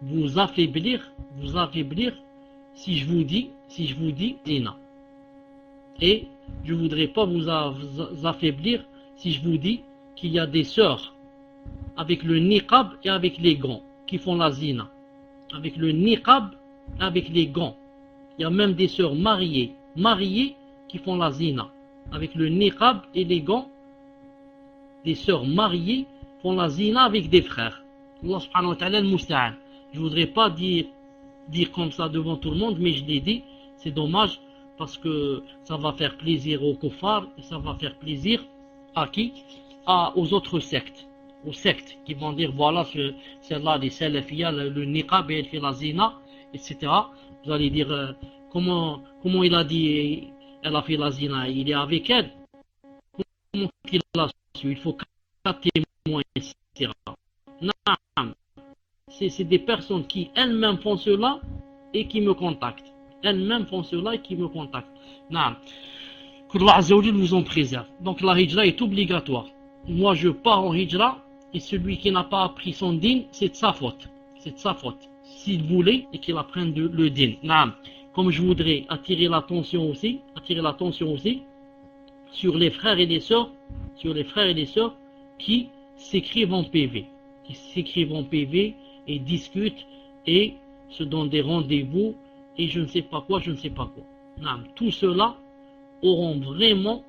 vous affaiblir si je vous dis zina. Et je voudrais pas vous affaiblir si je vous dis qu'il y a des sœurs avec le niqab et avec les gants qui font la zina. Avec le niqab et avec les gants. Il y a même des sœurs mariées qui font la zina. Avec le niqab et les gants, des sœurs mariées font la zina avec des frères. Allah subhanahu wa ta'ala al-musta'an. Je voudrais pas dire comme ça devant tout le monde, mais je l'ai dit, c'est dommage parce que ça va faire plaisir aux kuffars et ça va faire plaisir à qui? Aux autres sectes. Aux sectes qui vont dire voilà, celle-là, les salafiyas, le niqab et elle fait la zina, etc. Vous allez dire comment il a dit elle a fait la zina, il est avec elle. Comment il a su? Il faut 4 témoins, etc. Non. C'est des personnes qui elles-mêmes font cela et qui me contactent. Elles-mêmes font cela et qui me contactent. Non. Que Allah Azza wa Jal nous en préserve. Donc la hijra est obligatoire. Moi je pars en hijra et celui qui n'a pas appris son din, c'est de sa faute. C'est de sa faute. S'il voulait et qu'il apprenne le din. Naam. Comme je voudrais attirer l'attention aussi sur les frères et les sœurs, qui s'écrivent en PV, et discutent et se donnent des rendez-vous et je ne sais pas quoi. Naam. Tout cela auront vraiment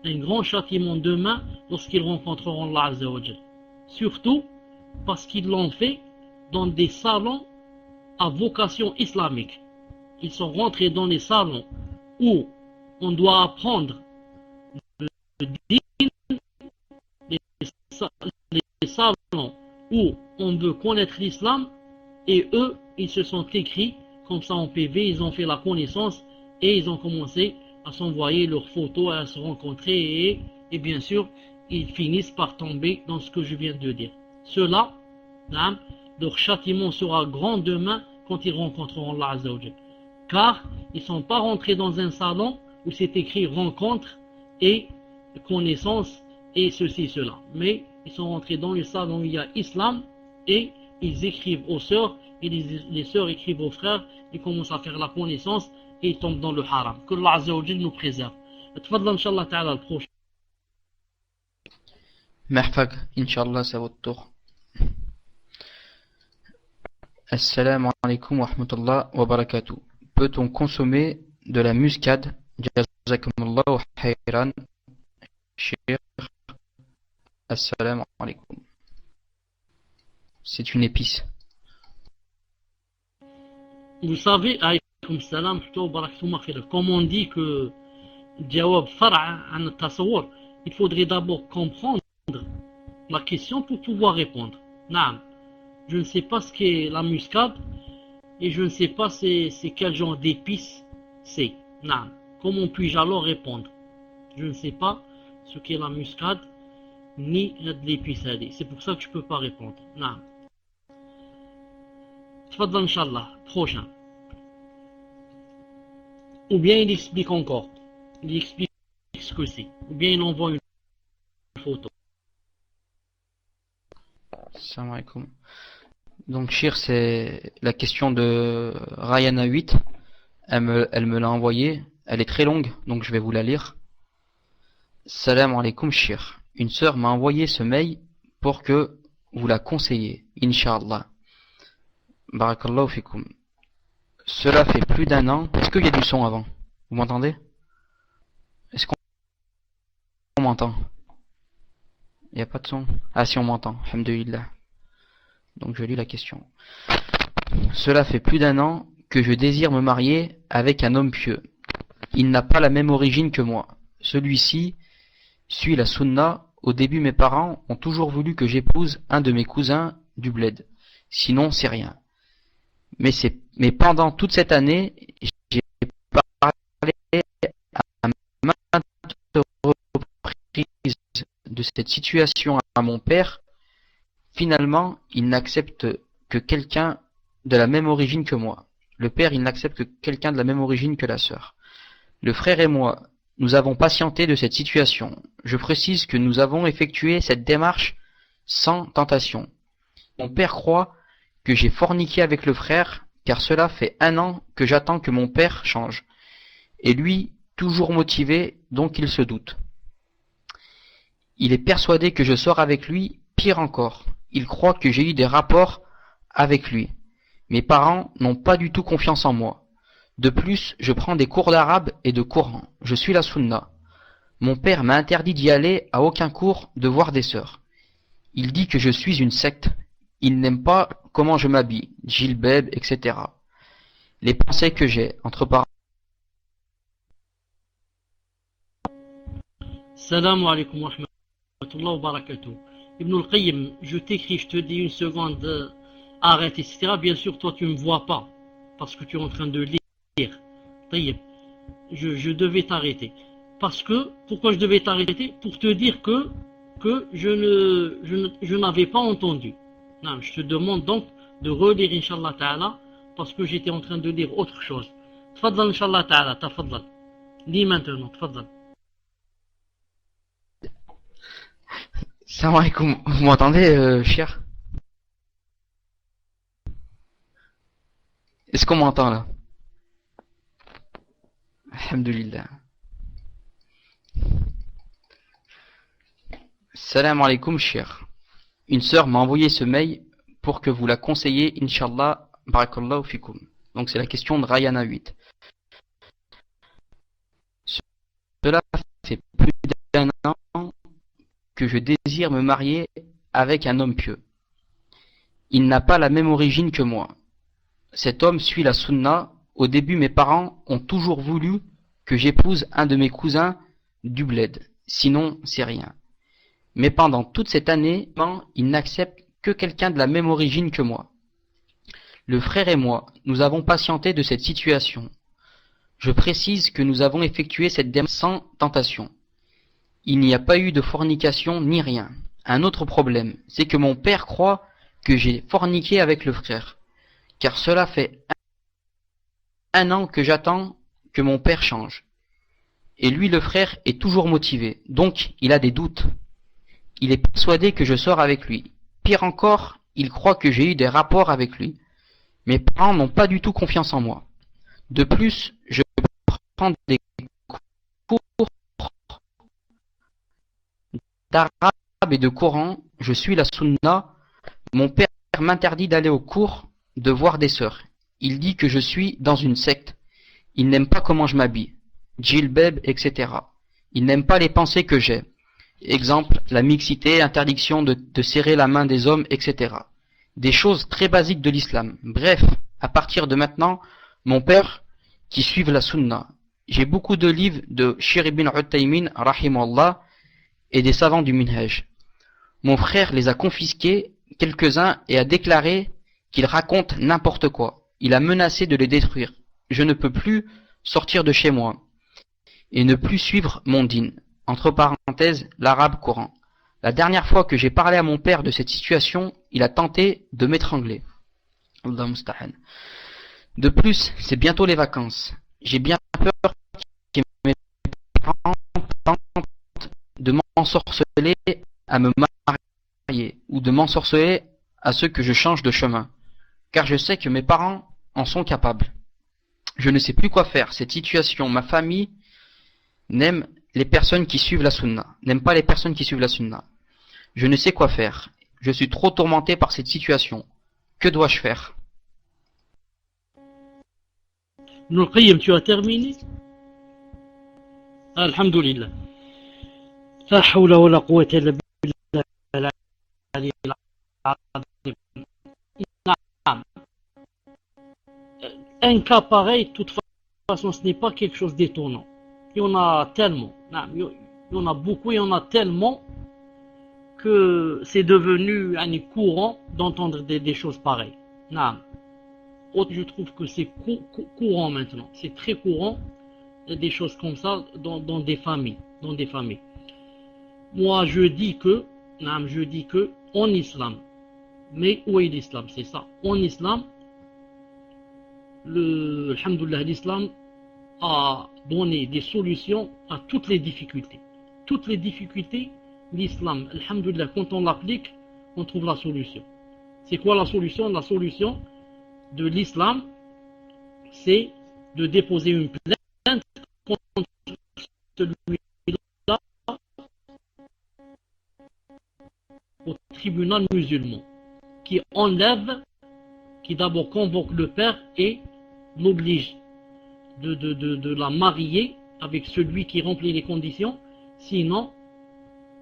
un grand châtiment demain lorsqu'ils rencontreront Allah Azza wa Jal. Surtout parce qu'ils l'ont fait dans des salons à vocation islamique. Ils sont rentrés dans les salons où on doit apprendre le din, les salons où on veut connaître l'islam, et eux, ils se sont écrits comme ça en PV, ils ont fait la connaissance et ils ont commencé à s'envoyer leurs photos, à se rencontrer et bien sûr, ils finissent par tomber dans ce que je viens de dire. Ceux-là, leur châtiment sera grand demain quand ils rencontreront Allah Azza wa Jal. Car ils ne sont pas rentrés dans un salon où c'est écrit rencontre et connaissance et ceci, cela. Mais ils sont rentrés dans le salon où il y a islam et ils écrivent aux sœurs et les sœurs écrivent aux frères, ils commencent à faire la connaissance et ils tombent dans le haram. Que Allah Azza wa Jal nous préserve. Tfadla Inch'Allah Ta'ala le prochain. Merhaba, Inch'Allah, c'est à votre tour. Assalamu alaikum wa rahmatullah wa barakatuh. Peut-on consommer de la muscade? Jazakumullahu khairan. Cheikh. Assalamu alaikum. C'est une épice. Vous savez, alaykoum salam, comme on dit que jawab far'a an tasawwur, il faudrait d'abord comprendre la question pour pouvoir répondre. Naam. Je ne sais pas ce qu'est la muscade et je ne sais pas c'est quel genre d'épice c'est. Naam. Comment puis-je alors répondre? Je ne sais pas ce qu'est la muscade ni de l'épice. C'est pour ça que je ne peux pas répondre. Naam. Tfadal Inch'Allah, prochain. Ou bien il explique encore. Il explique ce que c'est. Ou bien il envoie une photo. Assalamu alaikum. Donc Shir, c'est la question de Rayana 8. Elle me l'a envoyée. Elle est très longue, donc je vais vous la lire. Salam alaikum Shir. Une sœur m'a envoyé ce mail pour que vous la conseillez. Inch'Allah. Barakallahu fikum. Cela fait plus d'un an. Est-ce qu'il y a du son avant? Vous m'entendez? Est-ce qu'on m'entend? Il n'y a pas de son? Ah si, on m'entend. Alhamdulillah. Donc je lis la question. Cela fait plus d'un an que je désire me marier avec un homme pieux. Il n'a pas la même origine que moi. Celui-ci suit la sunna. Au début, mes parents ont toujours voulu que j'épouse un de mes cousins du bled. Sinon, c'est rien. Mais pendant toute cette année, j'ai parlé à maintes reprises de cette situation à mon père. Finalement, il n'accepte que quelqu'un de la même origine que moi. Le père, il n'accepte que quelqu'un de la même origine que la sœur. Le frère et moi, nous avons patienté de cette situation. Je précise que nous avons effectué cette démarche sans tentation. Mon père croit que j'ai forniqué avec le frère, car cela fait un an que j'attends que mon père change. Et lui, toujours motivé, donc il se doute. Il est persuadé que je sors avec lui, pire encore. Il croit que j'ai eu des rapports avec lui. Mes parents n'ont pas du tout confiance en moi. De plus, je prends des cours d'arabe et de Coran. Je suis la sunna. Mon père m'a interdit d'y aller à aucun cours, de voir des sœurs. Il dit que je suis une secte. Il n'aime pas comment je m'habille, djilbeb, etc. Les pensées que j'ai, entre parenthèses. Salam alaikum wa rahmatullahi wa barakatuh. Ibn al-Qayyim, je t'écris, je te dis une seconde, arrête, etc. Bien sûr, toi tu ne me vois pas, parce que tu es en train de lire. Taïeb, je devais t'arrêter. Parce que, pourquoi je devais t'arrêter? Pour te dire que je n'avais pas entendu. Non, je te demande donc de relire Inch'Allah Ta'ala, parce que j'étais en train de lire autre chose. Tfadal Inch'Allah Ta'ala, tafadal. Lis maintenant, tfadal. Salam alaikum. Vous m'entendez, cher? Est-ce qu'on m'entend là? Alhamdulillah. Salam alaikum, cher. Une sœur m'a envoyé ce mail pour que vous la conseillez, Inch'Allah, barakallahu fikum. Donc c'est la question de Rayana 8. Cela fait plus d'un an que je désire me marier avec un homme pieux. Il n'a pas la même origine que moi. Cet homme suit la sunna. Au début, mes parents ont toujours voulu que j'épouse un de mes cousins du bled. Sinon, c'est rien. Mais pendant toute cette année, ils n'acceptent que quelqu'un de la même origine que moi. Le frère et moi, nous avons patienté de cette situation. Je précise que nous avons effectué cette démarche sans tentation. Il n'y a pas eu de fornication ni rien. Un autre problème, c'est que mon père croit que j'ai forniqué avec le frère. Car cela fait un an que j'attends que mon père change. Et lui, le frère, est toujours motivé. Donc, il a des doutes. Il est persuadé que je sors avec lui. Pire encore, il croit que j'ai eu des rapports avec lui. Mes parents n'ont pas du tout confiance en moi. De plus, je prends des cours d'arabe et de Coran. Je suis la sunna. Mon père m'interdit d'aller au cours, de voir des sœurs. Il dit que je suis dans une secte. Il n'aime pas comment je m'habille. Djilbeb, etc. Il n'aime pas les pensées que j'ai. Exemple, la mixité, interdiction de serrer la main des hommes, etc. Des choses très basiques de l'islam. Bref, à partir de maintenant, mon père, qui suive la sunna. J'ai beaucoup de livres de Shir ibn Uthaymin, rahimahullah, et des savants du Minhaj. Mon frère les a confisqués, quelques-uns, et a déclaré qu'il raconte n'importe quoi. Il a menacé de les détruire. Je ne peux plus sortir de chez moi et ne plus suivre mon din. Entre parenthèses, l'arabe courant. La dernière fois que j'ai parlé à mon père de cette situation, il a tenté de m'étrangler. Allah musta'an. De plus, c'est bientôt les vacances. J'ai bien peur que mes parents tentent de m'ensorceler à me marier ou de m'ensorceler à ce que je change de chemin. Car je sais que mes parents en sont capables. Je ne sais plus quoi faire. Cette situation, ma famille n'aime les personnes qui suivent la sunna. N'aime pas les personnes qui suivent la sunna. Je ne sais quoi faire. Je suis trop tourmenté par cette situation. Que dois-je faire? Ibn al-Qayyim, tu as terminé? Alhamdulillah. La hawla wa la quwwata illa billah al-ali al-azim. Un cas pareil, de toute façon, ce n'est pas quelque chose d'étonnant. Il y en a tellement, il y en a beaucoup, il y en a tellement que c'est devenu un courant d'entendre des choses pareilles. Je trouve que c'est courant maintenant, c'est très courant des choses comme ça dans des familles, Moi, je dis que en islam, mais où est l'islam? C'est ça. En islam, alhamdoulilah, l'islam a donné des solutions à toutes les difficultés. Toutes les difficultés, l'islam, alhamdoulilah, quand on l'applique, on trouve la solution. C'est quoi la solution? La solution de l'islam, c'est de déposer une plainte contre celui-là au tribunal musulman, qui d'abord convoque le père et l'oblige de la marier avec celui qui remplit les conditions, sinon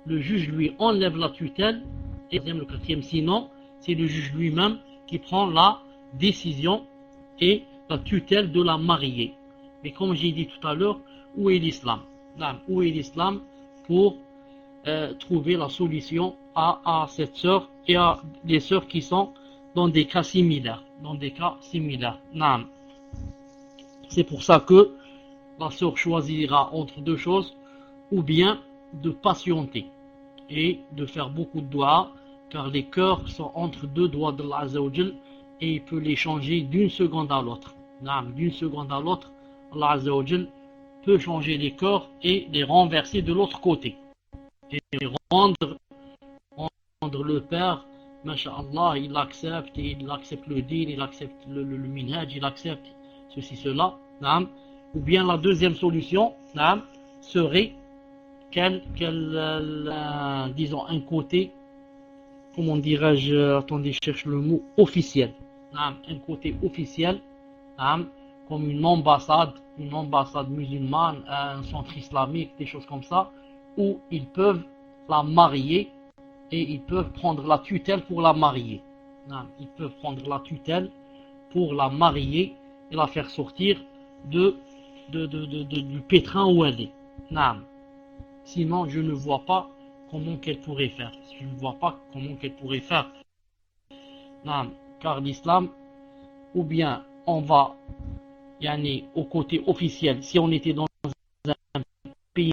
le juge lui enlève la tutelle, et le quatrième, sinon c'est le juge lui-même qui prend la décision et la tutelle de la marier. Mais comme j'ai dit tout à l'heure, où est l'islam? Où est l'islam pour trouver la solution à cette sœur et à des sœurs qui sont dans des cas similaires. C'est pour ça que la sœur choisira entre deux choses, ou bien de patienter et de faire beaucoup de doigts, car les cœurs sont entre deux doigts de Allah Azza wa Jal et il peut les changer d'une seconde à l'autre. D'une seconde à l'autre, Allah Azza wa Jal peut changer les cœurs et les renverser de l'autre côté et les rendre le père, masha'Allah, il accepte le din, il accepte le minhaj, il accepte ceci, cela. Naam. Ou bien la deuxième solution, naam, serait disons, un côté, comment dirais-je, attendez, je cherche le mot, officiel. Naam, un côté officiel, naam, comme une ambassade musulmane, un centre islamique, des choses comme ça, où ils peuvent la marier et ils peuvent prendre la tutelle pour la marier. Naam, ils peuvent prendre la tutelle pour la marier et la faire sortir du pétrin où elle est. Naam. Sinon, je ne vois pas comment qu'elle pourrait faire. Je ne vois pas comment qu'elle pourrait faire. Naam. Car l'islam, ou bien on va au côté officiel, si on était dans un pays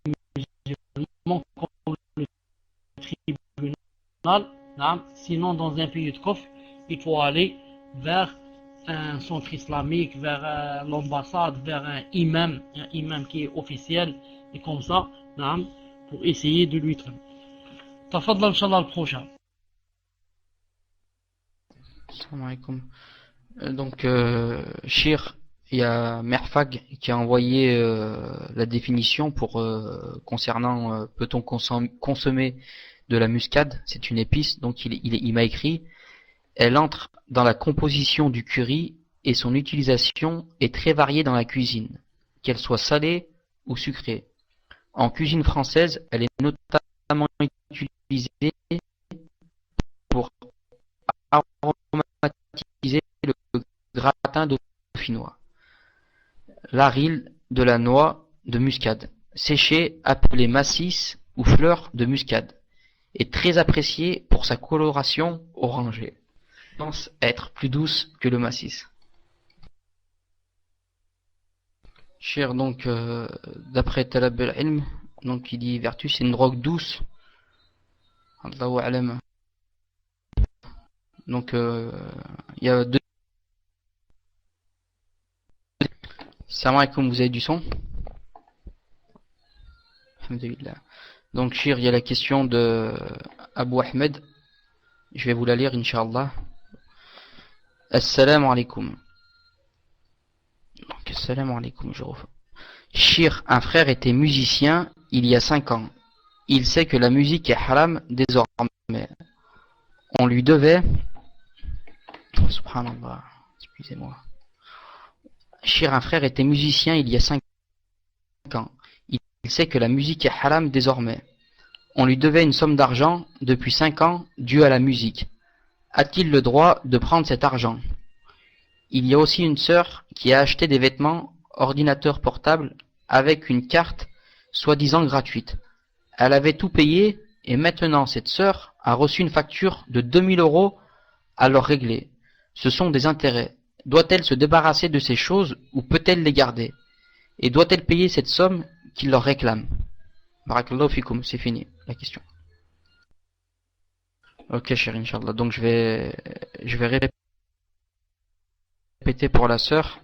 musulman comme le tribunal, naam. Sinon dans un pays de kufr, il faut aller vers un centre islamique, vers l'ambassade, vers un imam qui est officiel, et comme ça, naam, pour essayer de lui traiter. Tafadla, Inch'Allah, le prochain. Salam alaikum. Donc, Shir, il y a Merfag qui a envoyé la définition pour concernant peut-on consommer de la muscade, c'est une épice, donc il m'a écrit, elle entre dans la composition du curry et son utilisation est très variée dans la cuisine, qu'elle soit salée ou sucrée. En cuisine française, elle est notamment utilisée pour aromatiser le gratin dauphinois. L'aril de la noix de muscade, séchée, appelée massis ou fleur de muscade, est très appréciée pour sa coloration orangée. Pense être plus douce que le massis. Cher, donc, d'après Talab al-Ilm, donc il dit vertu, c'est une drogue douce. Allahu a'lam. Donc, il y a deux. Salam alaikum, vous avez du son? Alhamdulillah. Donc, Shir, il y a la question de Abu Ahmed. Je vais vous la lire, Inch'Allah. Assalamu alaikum. Donc, assalamu alaikum, je refais. Shir, un frère était musicien il y a 5 ans. Il sait que la musique est haram désormais. On lui devait... Subhanallah, excusez-moi. Shir, un frère était musicien il y a 5 ans. Il sait que la musique est haram désormais. On lui devait une somme d'argent depuis 5 ans due à la musique. A-t-il le droit de prendre cet argent? Il y a aussi une sœur qui a acheté des vêtements, ordinateur portable, avec une carte soi-disant gratuite. Elle avait tout payé et maintenant cette sœur a reçu une facture de 2000 € à leur régler. Ce sont des intérêts. Doit-elle se débarrasser de ces choses ou peut-elle les garder? Et doit-elle payer cette somme qu'il leur réclame? Barakallahu fikum, c'est fini la question. Ok, cher Inch'Allah. Donc je vais répéter pour la sœur.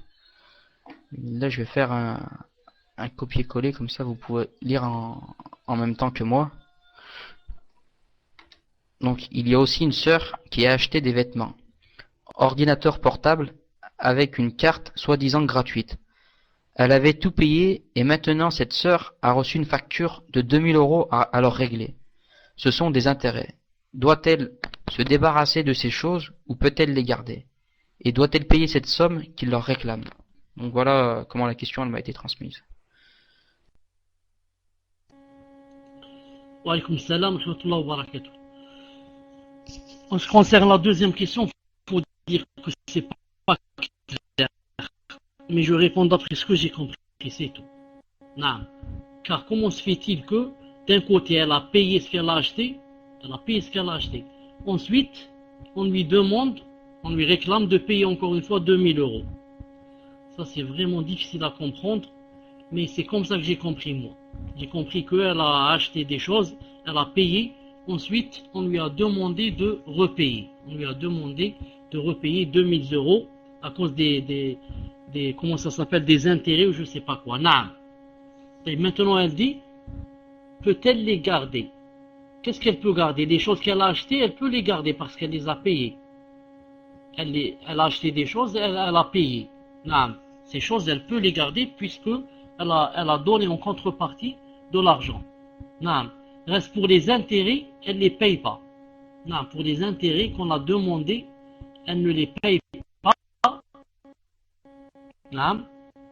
Là, je vais faire un copier-coller, comme ça vous pouvez lire en même temps que moi. Donc, il y a aussi une sœur qui a acheté des vêtements. Ordinateur portable avec une carte soi-disant gratuite. Elle avait tout payé et maintenant cette sœur a reçu une facture de 2000 € à leur régler. Ce sont des intérêts. Doit-elle se débarrasser de ces choses ou peut-elle les garder? Et doit-elle payer cette somme qu'il leur réclame? Donc voilà comment la question elle m'a été transmise. Wa alaykoum salam wa rahmatullahi wa barakatuh. En ce qui concerne la deuxième question, il faut dire que c'est pas clair. Mais je réponds d'après ce que j'ai compris, c'est tout. Non. Car comment se fait-il que d'un côté elle a payé ce qu'elle a acheté, ensuite on lui réclame de payer encore une fois 2000 €. Ça c'est vraiment difficile à comprendre, mais c'est comme ça que j'ai compris moi. J'ai compris qu'elle a acheté des choses, elle a payé, ensuite on lui a demandé de repayer. On lui a demandé de repayer 2000 € à cause des comment ça s'appelle, des intérêts ou je sais pas quoi. Non. Et maintenant elle dit, peut-elle les garder? qu'est-ce qu'elle peut garder? Les choses qu'elle a achetées, elle peut les garder parce qu'elle les a payées. Elle a acheté des choses, elle a payé. Non, ces choses, elle peut les garder puisque elle a donné en contrepartie de l'argent. Non, reste pour les intérêts, elle ne les paye pas. Non, pour les intérêts qu'on a demandé, elle ne les paye pas. Non,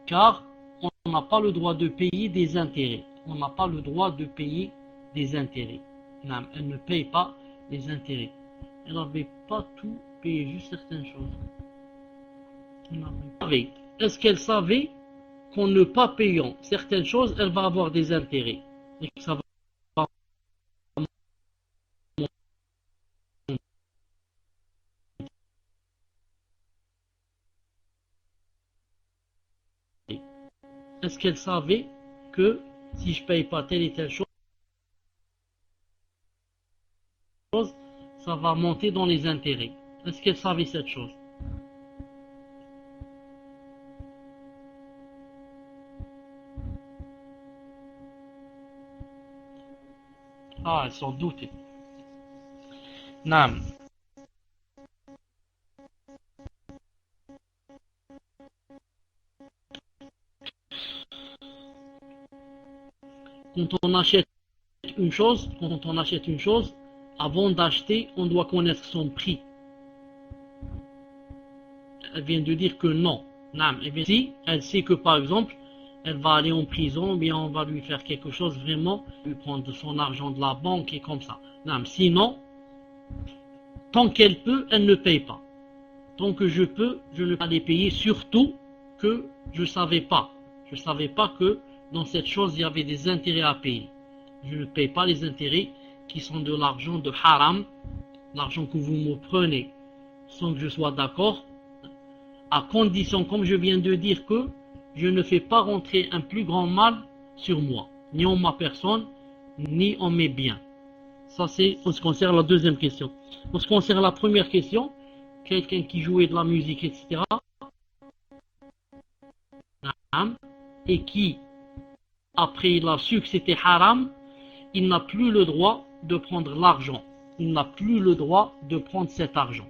car on n'a pas le droit de payer des intérêts. On n'a pas le droit de payer des intérêts. Non, elle ne paye pas les intérêts. Elle n'avait pas tout payé, juste certaines choses. Est-ce qu'elle savait qu'en ne pas payant certaines choses, elle va avoir des intérêts et que ça va... Est-ce qu'elle savait que si je paye pas telle et telle chose, ça va monter dans les intérêts? Est-ce qu'elle savait cette chose? Ah, elles sont doutées. Naam. Quand on achète une chose, avant d'acheter, on doit connaître son prix. Elle vient de dire que non. Non. Si elle sait que par exemple, elle va aller en prison, bien on va lui faire quelque chose vraiment, lui prendre son argent de la banque et comme ça. Non. Sinon, tant qu'elle peut, elle ne paye pas. Tant que je peux, je ne vais pas les payer, surtout que je ne savais pas. Je ne savais pas que dans cette chose, il y avait des intérêts à payer. Je ne paye pas les intérêts qui sont de l'argent de haram, l'argent que vous me prenez sans que je sois d'accord, à condition, comme je viens de dire, que je ne fais pas rentrer un plus grand mal sur moi, ni en ma personne, ni en mes biens. Ça, c'est en ce qui concerne la deuxième question. En ce qui concerne la première question, quelqu'un qui jouait de la musique, etc., et qui, après il a su que c'était haram, il n'a plus le droit de prendre l'argent. Il n'a plus le droit de prendre cet argent.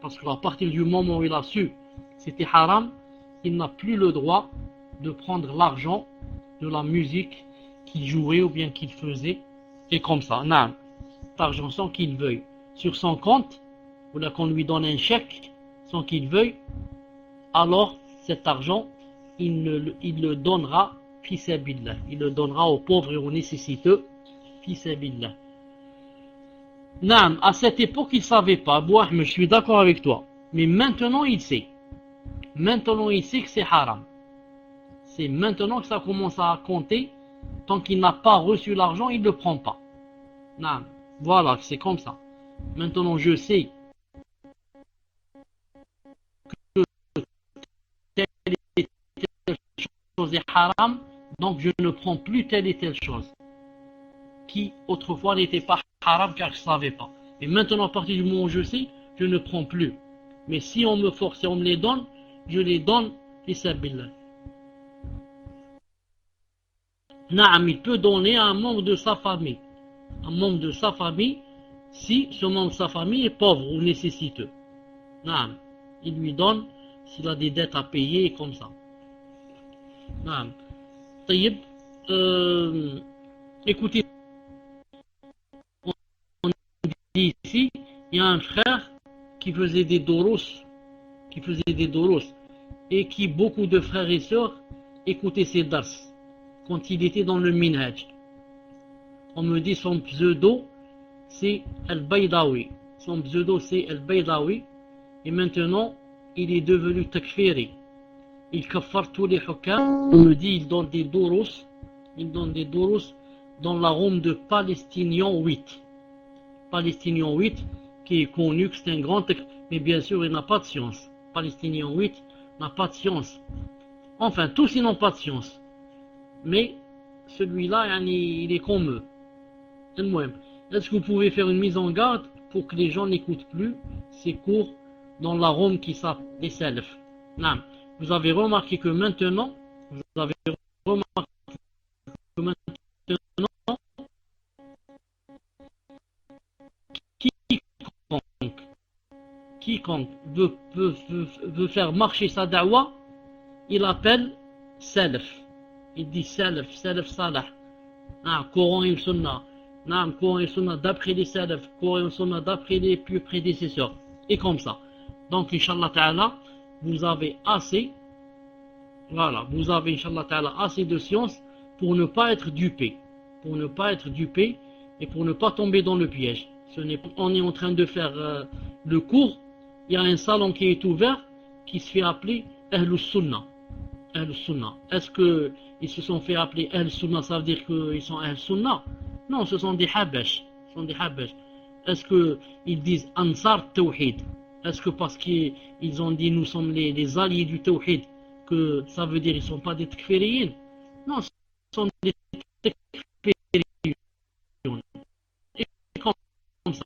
Parce qu'à partir du moment où il a su que c'était haram, il n'a plus le droit de prendre l'argent de la musique qu'il jouait ou bien qu'il faisait. Et comme ça, non, cet argent sans qu'il veuille. Sur son compte, ou là qu'on lui donne un chèque sans qu'il veuille, alors cet argent, il le donnera fi sabilillah. Il le donnera aux pauvres et aux nécessiteux fi sabilillah. Naam, à cette époque, il ne savait pas. Abou Ahmed, je suis d'accord avec toi. Mais maintenant, il sait. Maintenant, il sait que c'est haram. C'est maintenant que ça commence à compter. Tant qu'il n'a pas reçu l'argent, il ne le prend pas. Naam, voilà, c'est comme ça. Maintenant, je sais que telle et telle chose est haram, donc je ne prends plus telle et telle chose qui autrefois n'était pas haram car je ne savais pas. Et maintenant, à partir du moment où je sais, je ne prends plus. Mais si on me force et on me les donne, je les donne fissabillah. Naam, il peut donner à un membre de sa famille. Un membre de sa famille, si ce membre de sa famille est pauvre ou nécessiteux. Naam, il lui donne s'il a des dettes à payer comme ça. Naam. Taïb, écoutez, on dit ici, il y a un frère qui faisait des doros, et qui beaucoup de frères et sœurs écoutaient ses dars quand il était dans le minhaj. On me dit son pseudo c'est Al-Baydawi. Son pseudo c'est Al-Baydawi et maintenant il est devenu takfiri. Il kaffar tous les hukam. On me dit il donne des doros dans la Rome de Palestinian 8. Palestinian 8 qui est connu que c'est un grand mais bien sûr il n'a pas de science. Palestinian 8 n'a pas de science. Enfin, tous ils n'ont pas de science. Mais celui-là, il est comme eux. Est-ce que vous pouvez faire une mise en garde pour que les gens n'écoutent plus ces cours dans la Rome qui s'appelle les Salaf? Non. Vous avez remarqué que maintenant, quiconque veut faire marcher sa da'wa, il appelle salaf. Il dit salaf salah. Coran et Sunna. Coran et Sunna d'après les salaf, Coran et Sunna d'après les plus prédécesseurs. Et comme ça. Donc, Inch'Allah Ta'ala, vous avez assez, voilà, vous avez, Inch'Allah Ta'ala, assez de science pour ne pas être dupé. Pour ne pas être dupé et pour ne pas tomber dans le piège. On est en train de faire le cours. Il y a un salon qui est ouvert qui se fait appeler Ahlus Sunnah. Ahlus Sunnah. Est-ce qu'ils se sont fait appeler Ahlus Sunnah, ça veut dire qu'ils sont Ahlus Sunnah? Non, ce sont des Habash. Est-ce qu'ils disent Ansar Tawhid? Est-ce que parce qu'ils ont dit nous sommes les alliés du Tawhid, que ça veut dire qu'ils ne sont pas des Takfiriyin? Non, ce sont des Takfiriyin. Et comme ça.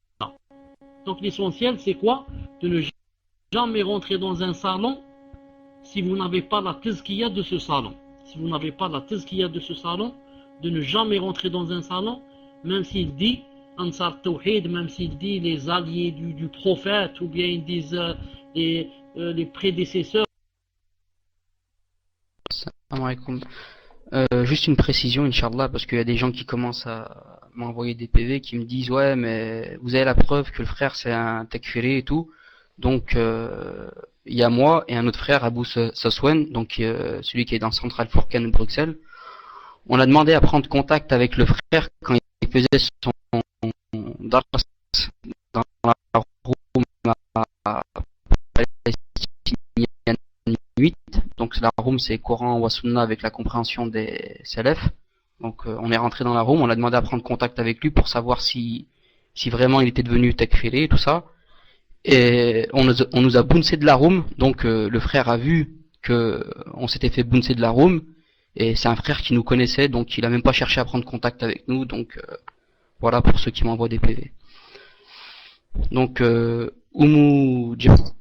Donc l'essentiel c'est quoi? De ne jamais rentrer dans un salon si vous n'avez pas la tazkiya de ce salon. Si vous n'avez pas la tazkiya de ce salon, de ne jamais rentrer dans un salon, même s'il dit Ansar Tawhid, même s'il dit les alliés du prophète, ou bien ils disent les prédécesseurs. Salam alaikum. Juste une précision, Inch'Allah, parce qu'il y a des gens qui commencent à m'envoyer des PV qui me disent ouais, mais vous avez la preuve que le frère c'est un takfiri et tout. Donc il y a moi et un autre frère, Abou Saswen, donc celui qui est dans Central Furqan de Bruxelles. On a demandé à prendre contact avec le frère quand il faisait son dars dans la room à Palestinienne 8. Donc la room c'est Coran wa Sunna avec la compréhension des salaf. Donc on est rentré dans la room, on a demandé à prendre contact avec lui pour savoir si vraiment il était devenu takfiri et tout ça. Et on nous a bouncé de la room, donc le frère a vu que on s'était fait bouncer de la room, et c'est un frère qui nous connaissait, donc il a même pas cherché à prendre contact avec nous, donc voilà pour ceux qui m'envoient des PV. Donc Inch'Allah,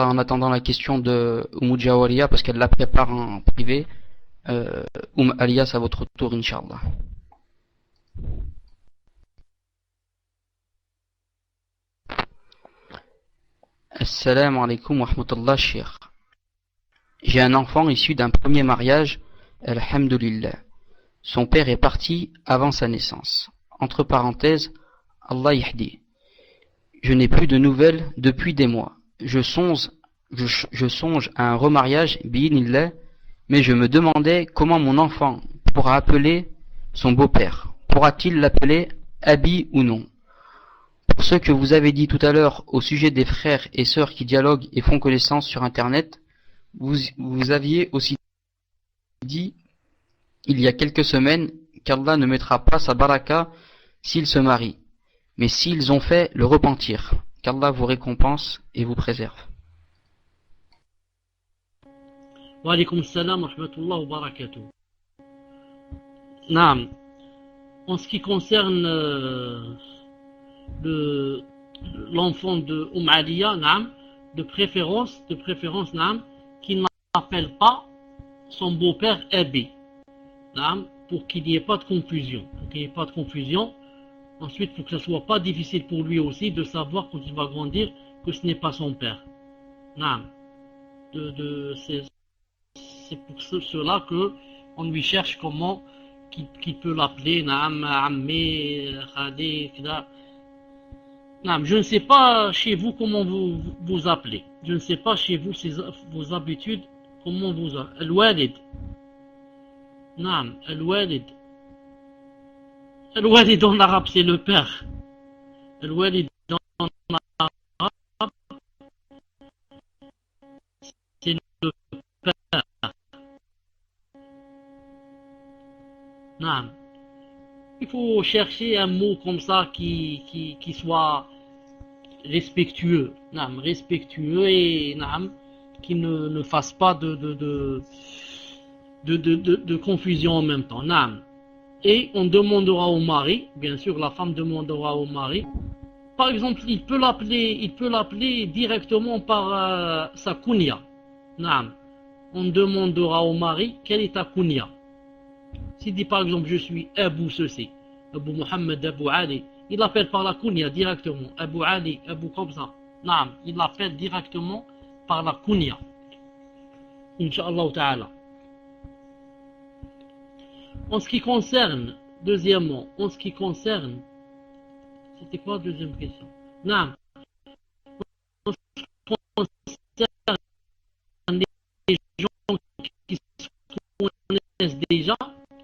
en attendant la question de Jawariya, parce qu'elle la prépare en privé, Alias à votre tour, Inch'Allah. Assalamu alaikum wa rahmatullah, Cheikh. J'ai un enfant issu d'un premier mariage, alhamdulillah. Son père est parti avant sa naissance. Entre parenthèses, Allah yahdi. Je n'ai plus de nouvelles depuis des mois. Je songe à un remariage, bi'inillah, mais je me demandais comment mon enfant pourra appeler son beau-père. Pourra-t-il l'appeler Abi ou non? Pour ce que vous avez dit tout à l'heure au sujet des frères et sœurs qui dialoguent et font connaissance sur Internet, vous aviez aussi dit il y a quelques semaines qu'Allah ne mettra pas sa baraka s'ils se marient, mais s'ils ont fait le repentir. Qu'Allah vous récompense et vous préserve. Wa alaykum salam wa rahmatullah wa barakatuh. Naam. En ce qui concerne l'enfant de Aliya, de préférence, qu'il n'appelle pas son beau-père Abi, pour qu'il n'y ait pas de confusion. Ensuite, pour que ce ne soit pas difficile pour lui aussi de savoir quand il va grandir que ce n'est pas son père. C'est pour cela que on lui cherche comment qu'il peut l'appeler, Ammé, Khadi, etc. Je ne sais pas chez vous comment vous appelez. Je ne sais pas chez vous vos habitudes, comment vous appelez. Al-Walid. Al-Walid. Al-Walid en arabe, c'est le père. Al-Walid en arabe, c'est le père. Il faut chercher un mot comme ça qui soit respectueux, et qui ne fasse pas de confusion en même temps. Et on demandera au mari, bien sûr la femme demandera au mari. Par exemple, il peut l'appeler directement par sa kunya. On demandera au mari quelle est ta kunya. S'il dit par exemple je suis Abu ceci, Abu Muhammad, Abu Ali, il l'appelle par la kunya directement. Abu Ali, Abu Qabza. Naam, il l'appelle directement par la kunya. Inch'Allah ta'ala. En ce qui concerne, deuxièmement, en ce qui concerne, c'était quoi la deuxième question? Naam. En ce qui concerne les gens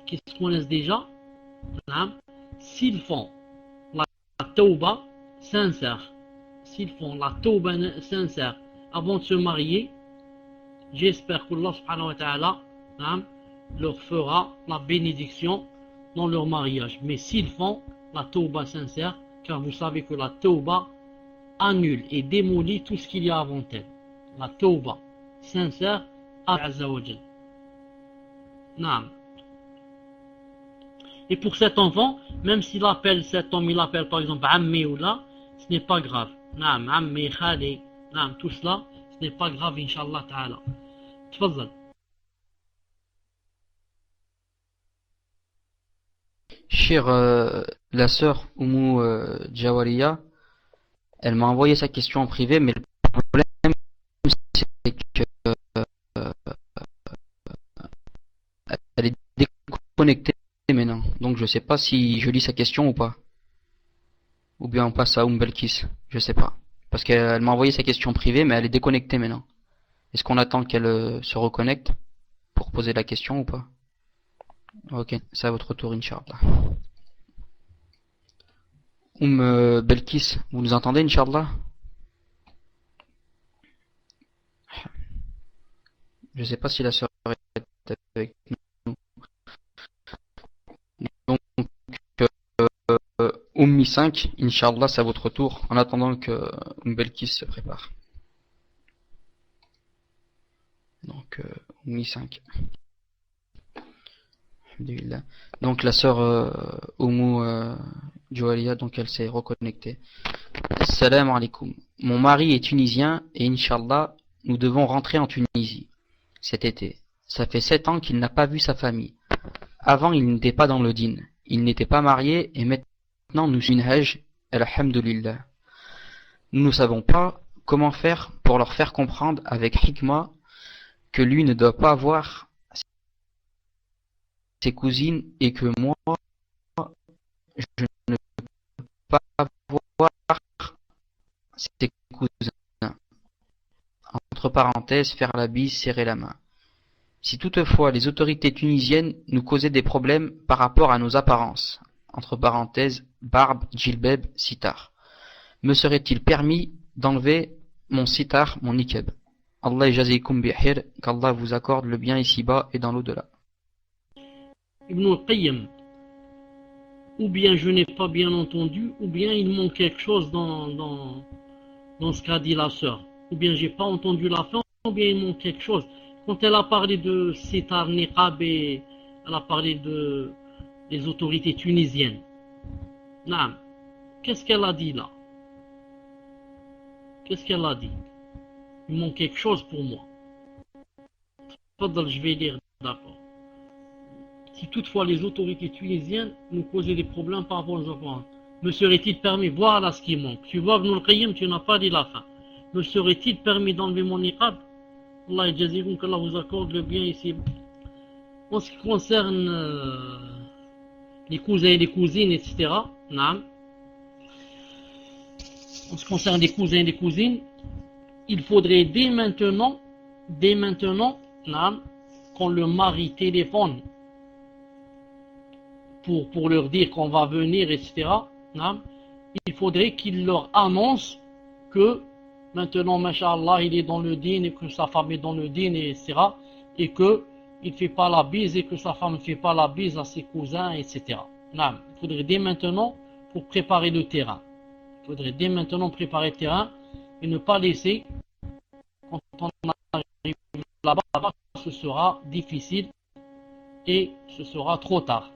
qui se connaissent déjà, naam, s'ils font la tauba sincère, avant de se marier, j'espère qu'Allah subhanahu wa ta'ala leur fera la bénédiction dans leur mariage. Mais s'ils font la tauba sincère, car vous savez que la tauba annule et démolit tout ce qu'il y a avant elle. La tauba sincère, Azza wa Jal. Naam. Et pour cet enfant, même s'il appelle cet homme, il appelle par exemple Ammi ou là, ce n'est pas grave. Naam, Ammi, Khali, naam, tout cela, ce n'est pas grave, Inch'Allah ta'ala. Tfadal. Chère la sœur Oumou Jawariya, elle m'a envoyé sa question en privé, mais le problème c'est que elle est déconnectée maintenant. Donc je sais pas si je lis sa question ou pas. Ou bien on passe à Belkis, je sais pas. Parce qu'elle m'a envoyé sa question privée, mais elle est déconnectée maintenant. Est-ce qu'on attend qu'elle se reconnecte pour poser la question ou pas? Ok, c'est à votre tour, Inch'Allah. Belkis, vous nous entendez, Inch'Allah? Je sais pas si la sœur est avec nous. Donc, Ummi 5, Inch'Allah, c'est à votre tour, en attendant que Belkis se prépare. Donc, Ummi 5. Donc la sœur Oumou Joalia, donc elle s'est reconnectée. Salam alaikum. Mon mari est tunisien et Inch'Allah, nous devons rentrer en Tunisie cet été. Ça fait 7 ans qu'il n'a pas vu sa famille. Avant, il n'était pas dans le din. Il n'était pas marié et maintenant nous sommes une hajj, alhamdulillah. Nous ne savons pas comment faire pour leur faire comprendre avec hikmah que lui ne doit pas voir ses cousines et que moi je ne peux pas voir ses cousins. Entre parenthèses, faire la bise, serrer la main. Si toutefois les autorités tunisiennes nous causaient des problèmes par rapport à nos apparences, entre parenthèses, barbe, djilbeb, sitar, me serait-il permis d'enlever mon sitar, mon niqab? Allah jazikum bihir, qu'Allah vous accorde le bien ici-bas et dans l'au-delà. Ibn al-Qayyim, ou bien je n'ai pas bien entendu, ou bien il manque quelque chose dans ce qu'a dit la sœur, ou bien j'ai pas entendu la fin, ou bien il manque quelque chose. Quand elle a parlé de sitar, niqab, et elle a parlé des autorités tunisiennes. Naam. Qu'est-ce qu'elle a dit là? Qu'est-ce qu'elle a dit? Il manque quelque chose pour moi. Je vais lire, d'accord. Si toutefois les autorités tunisiennes nous causaient des problèmes par rapport aux enfants, me serait-il permis, voilà ce qui manque. Tu vois, Ibn al-Qayyim, tu n'as pas dit la fin. Me serait-il permis d'enlever mon niqab? Allah jazikum, qu'Allah vous accorde le bien ici. En ce qui concerne les cousins et les cousines, etc., naam. En ce qui concerne les cousins et les cousines, il faudrait dès maintenant, naam, quand le mari téléphone pour leur dire qu'on va venir, etc., naam, il faudrait qu'il leur annonce que maintenant, masha'Allah, il est dans le din et que sa femme est dans le din, etc., et que il ne fait pas la bise et que sa femme ne fait pas la bise à ses cousins, etc. Naam. Il faudrait dès maintenant pour préparer le terrain. Il faudrait dès maintenant préparer le terrain et ne pas laisser, quand on arrive là-bas, ce sera difficile et ce sera trop tard.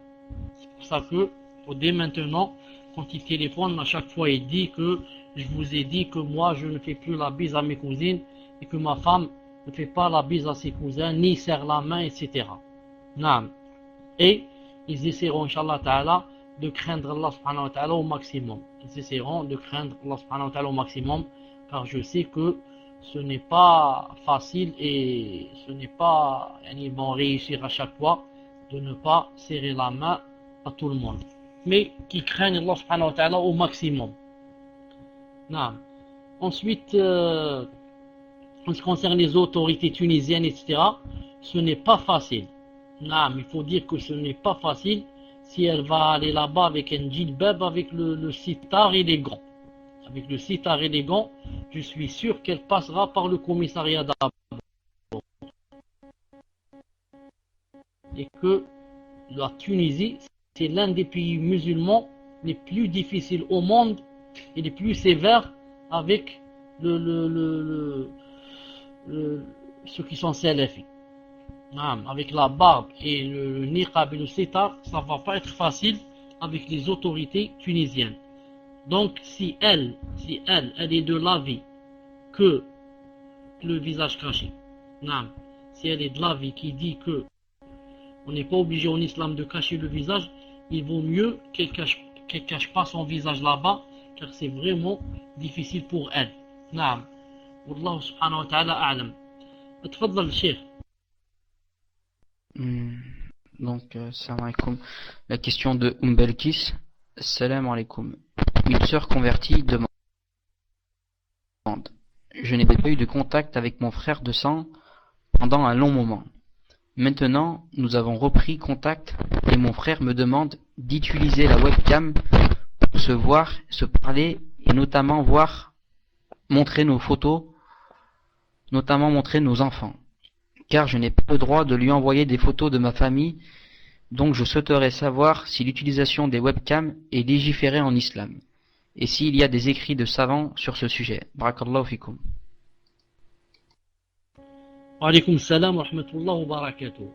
C'est pour ça que, dès maintenant, quand il téléphone, à chaque fois il dit que je vous ai dit que moi je ne fais plus la bise à mes cousines et que ma femme ne fait pas la bise à ses cousins, ni serre la main, etc. Naam. Et ils essaieront, Inch'Allah Ta'ala, de craindre Allah subhanahu wa ta'ala au maximum. Ils essaieront de craindre Allah subhanahu wa ta'ala au maximum, car je sais que ce n'est pas facile et ce n'est pas, ils vont réussir à chaque fois de ne pas serrer la main à tout le monde. Mais qui craignent Allah subhanahu wa ta'ala au maximum. Non. Ensuite, en ce qui concerne les autorités tunisiennes, etc., ce n'est pas facile. Non, il faut dire que ce n'est pas facile si elle va aller là-bas avec un djilbab, avec le sitar élégant. Avec le sitar élégant, je suis sûr qu'elle passera par le commissariat d'abord. Et que la Tunisie, c'est l'un des pays musulmans les plus difficiles au monde et les plus sévères avec ceux qui sont salafis. Avec la barbe et le niqab et le sitar, ça va pas être facile avec les autorités tunisiennes. Donc si elle est de l'avis que le visage caché, si elle est de l'avis qui dit que on n'est pas obligé en islam de cacher le visage, il vaut mieux qu'elle cache pas son visage là-bas, car c'est vraiment difficile pour elle. Wallahu subhanahu wa ta'ala a'lam. Tfaddal Cheikh. Donc, salam alaikum. La question de Belkis. Salam alaikum. Une sœur convertie demande: je n'ai pas eu de contact avec mon frère de sang pendant un long moment. Maintenant, nous avons repris contact et mon frère me demande d'utiliser la webcam pour se voir, se parler et notamment montrer nos photos, notamment montrer nos enfants. Car je n'ai pas le droit de lui envoyer des photos de ma famille, donc je souhaiterais savoir si l'utilisation des webcams est légiférée en islam, et s'il y a des écrits de savants sur ce sujet. Barakallahu fikum. Wa alaykum salam wa rahmatullah wa barakatuh.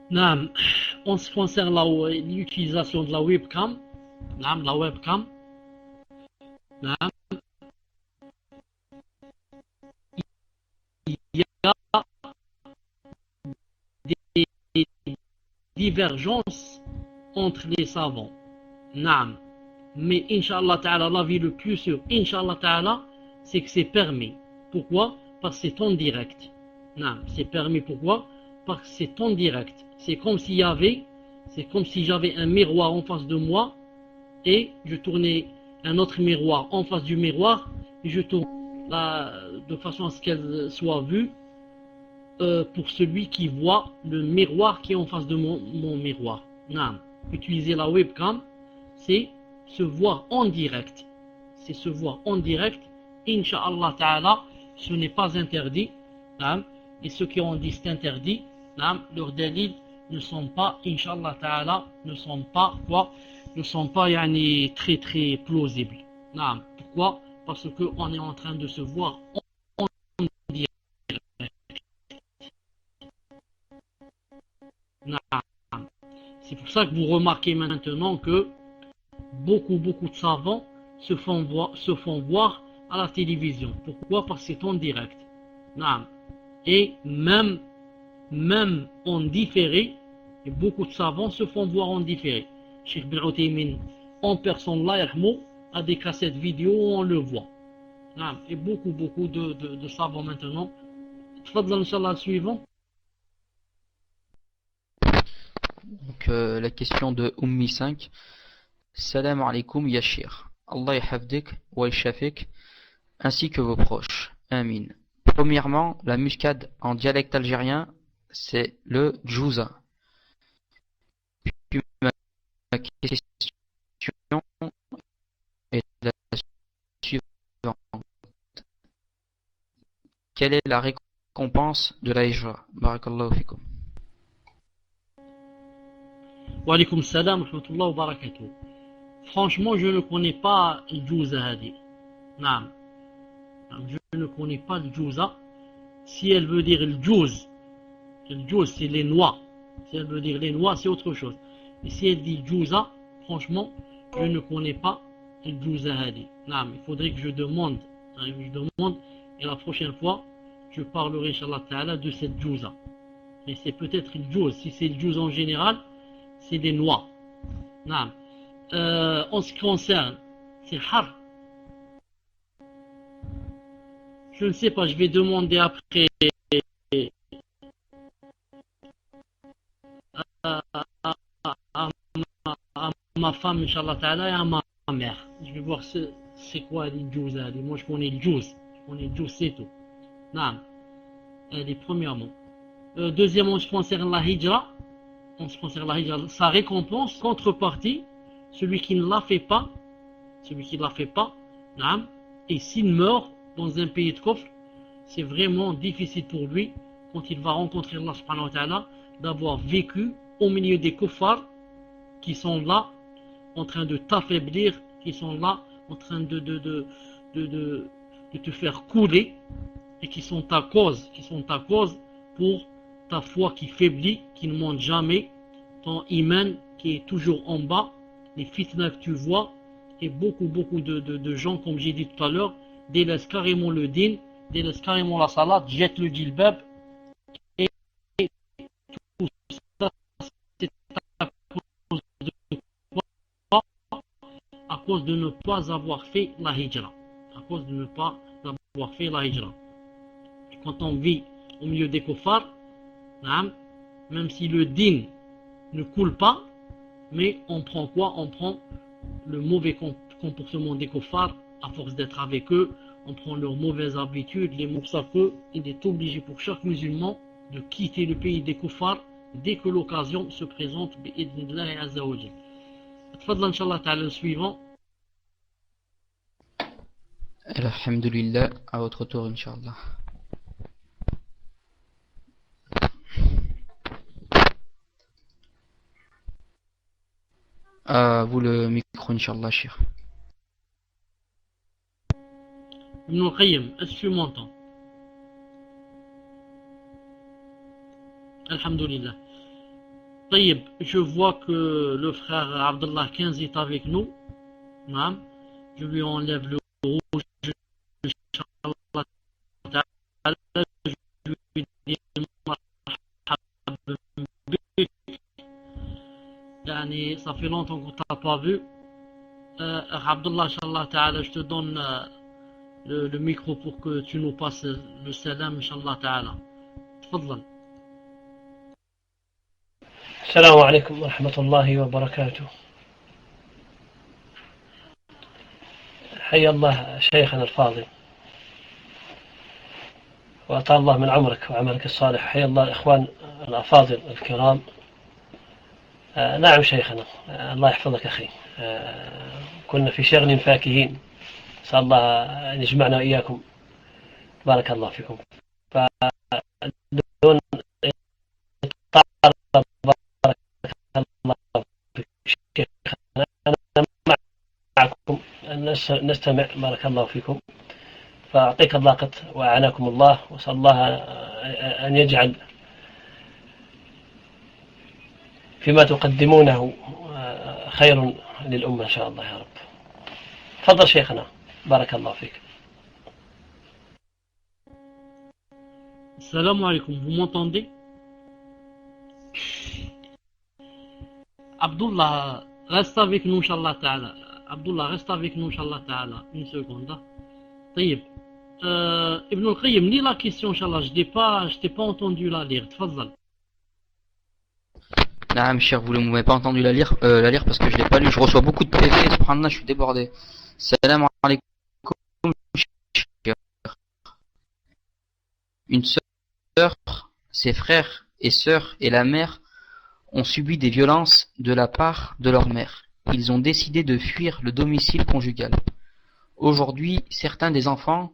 Naam, en ce qui concerne l'utilisation de la webcam, il y a des divergences entre les savants. Mais Inch'Allah Ta'ala, l'avis le plus sûr, Inch'Allah Ta'ala, c'est que c'est permis. Pourquoi? Parce que c'est en direct. C'est permis pourquoi? Parce que c'est en direct. C'est comme si j'avais un miroir en face de moi et je tournais un autre miroir en face du miroir et je tourne de façon à ce qu'elle soit vue pour celui qui voit le miroir qui est en face de mon miroir. Utiliser la webcam, c'est se voir en direct. C'est se voir en direct. Inch'Allah Ta'ala, ce n'est pas interdit. Et ceux qui ont dit c'est interdit, leurs délits ne sont pas, Inch'Allah Ta'ala, ne sont pas très très plausibles. Pourquoi? Parce qu'on est en train de se voir en direct. C'est pour ça que vous remarquez maintenant que beaucoup de savants se font voir à la télévision. Pourquoi? Parce que c'est en direct. Et même en différé, et beaucoup de savants se font voir en différé. Cheikh Ibn Uthaymin, en personne là, a des cassettes vidéo où on le voit. Et beaucoup de savants maintenant. Tfadl Inch'Allah suivant. Donc la question de Ummi 5. Salam alaikum Yashir. Allah yahafdik wa yashafik, ainsi que vos proches. Amin. Premièrement, la muscade en dialecte algérien, c'est le djouza. Puis ma question est la suivante. Quelle est la récompense de la hijra? Barakallahu fikum. Wa alaykum salam wa rahmatullah wa barakatuh. Franchement, je ne connais pas le djouza hadi. Je ne connais pas le djouza. Si elle veut dire le djouz c'est les noix. Si elle veut dire les noix, c'est autre chose. Et si elle dit djouza, franchement, je ne connais pas le djouza hadi. Il faudrait que je demande. Et la prochaine fois, je parlerai, Inch'Allah Ta'ala, de cette djouza. Mais c'est peut-être le djouz. Si c'est le djouz en général, c'est des noix. Naam. En ce qui concerne, c'est har. Je ne sais pas, je vais demander après à, à- à ma femme, Inch'Allah Ta'ala, et à ma mère. Je vais voir c'est quoi les juice. Moi, je connais le juice. Je connais le juice, c'est tout. Naam. Les premièrement. Deuxièmement, en ce qui concerne la hijra, sa récompense, contrepartie, celui qui ne la fait pas, naam, et s'il meurt dans un pays de kufr, c'est vraiment difficile pour lui, quand il va rencontrer Allah subhanahu wa ta'ala, d'avoir vécu au milieu des kuffars qui sont là, en train de t'affaiblir, qui sont là, en train de te faire couler, et qui sont ta cause pour ta foi qui faiblit, qui ne monte jamais, ton iman qui est toujours en bas, les fitnas que tu vois, et beaucoup de gens, comme j'ai dit tout à l'heure, délaissent carrément le din, délaissent carrément la salat, jettent le djilbab, et tout ça, c'est à cause de quoi? À cause de ne pas avoir fait la hijra. À cause de ne pas avoir fait la hijra. Quand on vit au milieu des kuffars, même si le din ne coule pas, mais on prend quoi? On prend le mauvais comportement des kuffars, à force d'être avec eux, on prend leurs mauvaises habitudes, les moussafeux. Il est obligé pour chaque musulman de quitter le pays des kuffars dès que l'occasion se présente. Bi'idnillahi azza wa jal. Tfadl inshallah ta'ala le suivant. Alhamdulillah, à votre tour, Inch'Allah. À vous le micro, Inch'Allah, Cheikh. Ibn al-Qayyim, est-ce que tu m'entends? Alhamdulillah. Taïb, je vois que le frère Abdullah 15 est avec nous. Je lui enlève le rouge. Inch'Allah ta'ala, je lui dis marhaba bik. Yani, ça fait longtemps qu'on t'a pas vu. Abdullah, Inch'Allah ta'ala, je te donne le micro pour que tu nous passes le salam, Inch'Allah ta'ala. Tfadlan. السلام عليكم ورحمة الله وبركاته. حيا الله شيخنا الفاضل وأطال الله من عمرك وعملك الصالح. حيا الله الإخوان الأفاضل الكرام. نعم شيخنا، الله يحفظك أخي. كنا في شغل فاكهين، نسأل الله أن يجمعنا وإياكم. بارك الله فيكم. فدون معكم نستمع. بارك الله فيكم، فأعطيك الله قط وأعانكم الله، وأسأل الله أن يجعل فيما تقدمونه خير للأمة إن شاء الله يا رب. تفضل شيخنا، بارك الله فيك. Salam alaikum, vous m'entendez? Abdullah, reste avec nous, Inch'Allah ta'ala. Abdullah, reste avec nous, Inch'Allah ta'ala. Une seconde. Taïb. Ibn al-Qayyim, lis la question, Inch'Allah. Je t'ai pas entendu la lire. Tfadal. Naam, cher, vous ne m'avez pas entendu la lire parce que je l'ai pas lu. Je reçois beaucoup de PV, subhanallah, je suis débordé. Salam alaikum. Une sœur, ses frères et sœurs et la mère ont subi des violences de la part de leur mère. Ils ont décidé de fuir le domicile conjugal. Aujourd'hui, certains des enfants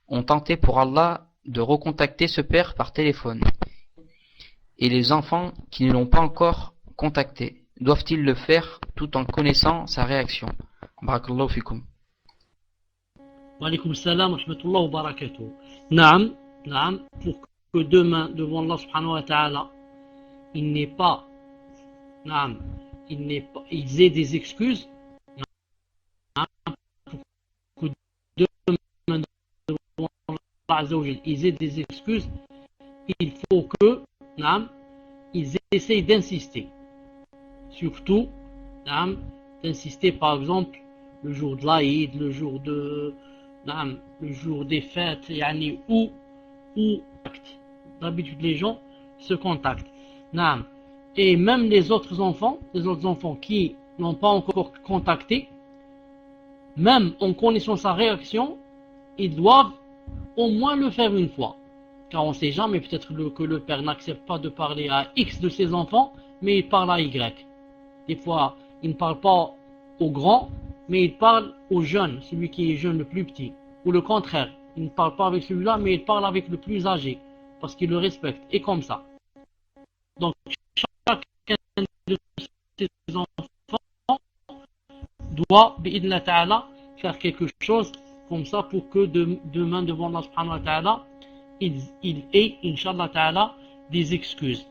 ont tenté pour Allah de recontacter ce père par téléphone. Et les enfants qui ne l'ont pas encore contacté, doivent-ils le faire tout en connaissant sa réaction? Barakallahu fikum. Wa alaykum salam wa rahmatullah wa barakatuh. Naam, pour que demain, devant Allah subhanahu wa ta'ala, ils aient des excuses. Pour que demain, devant Allah azza wa jal, ils aient des excuses, il faut que ils essayent d'insister. surtout, d'insister par exemple le jour de l'Aïd, le jour des fêtes, où d'habitude les gens se contactent. Et même les autres enfants qui n'ont pas encore contacté, même en connaissant sa réaction, ils doivent au moins le faire une fois. Car on ne sait jamais, peut-être que le père n'accepte pas de parler à X de ses enfants, mais il parle à Y. Des fois, il ne parle pas au grand, mais il parle au jeune, celui qui est jeune, le plus petit. Ou le contraire, il ne parle pas avec celui-là, mais il parle avec le plus âgé, parce qu'il le respecte, et comme ça. Donc, chacun de ces enfants doit, bi'idna ta'ala, faire quelque chose comme ça pour que demain devant Allah subhanahu wa ta'ala, il ait, inshallah ta'ala, des excuses.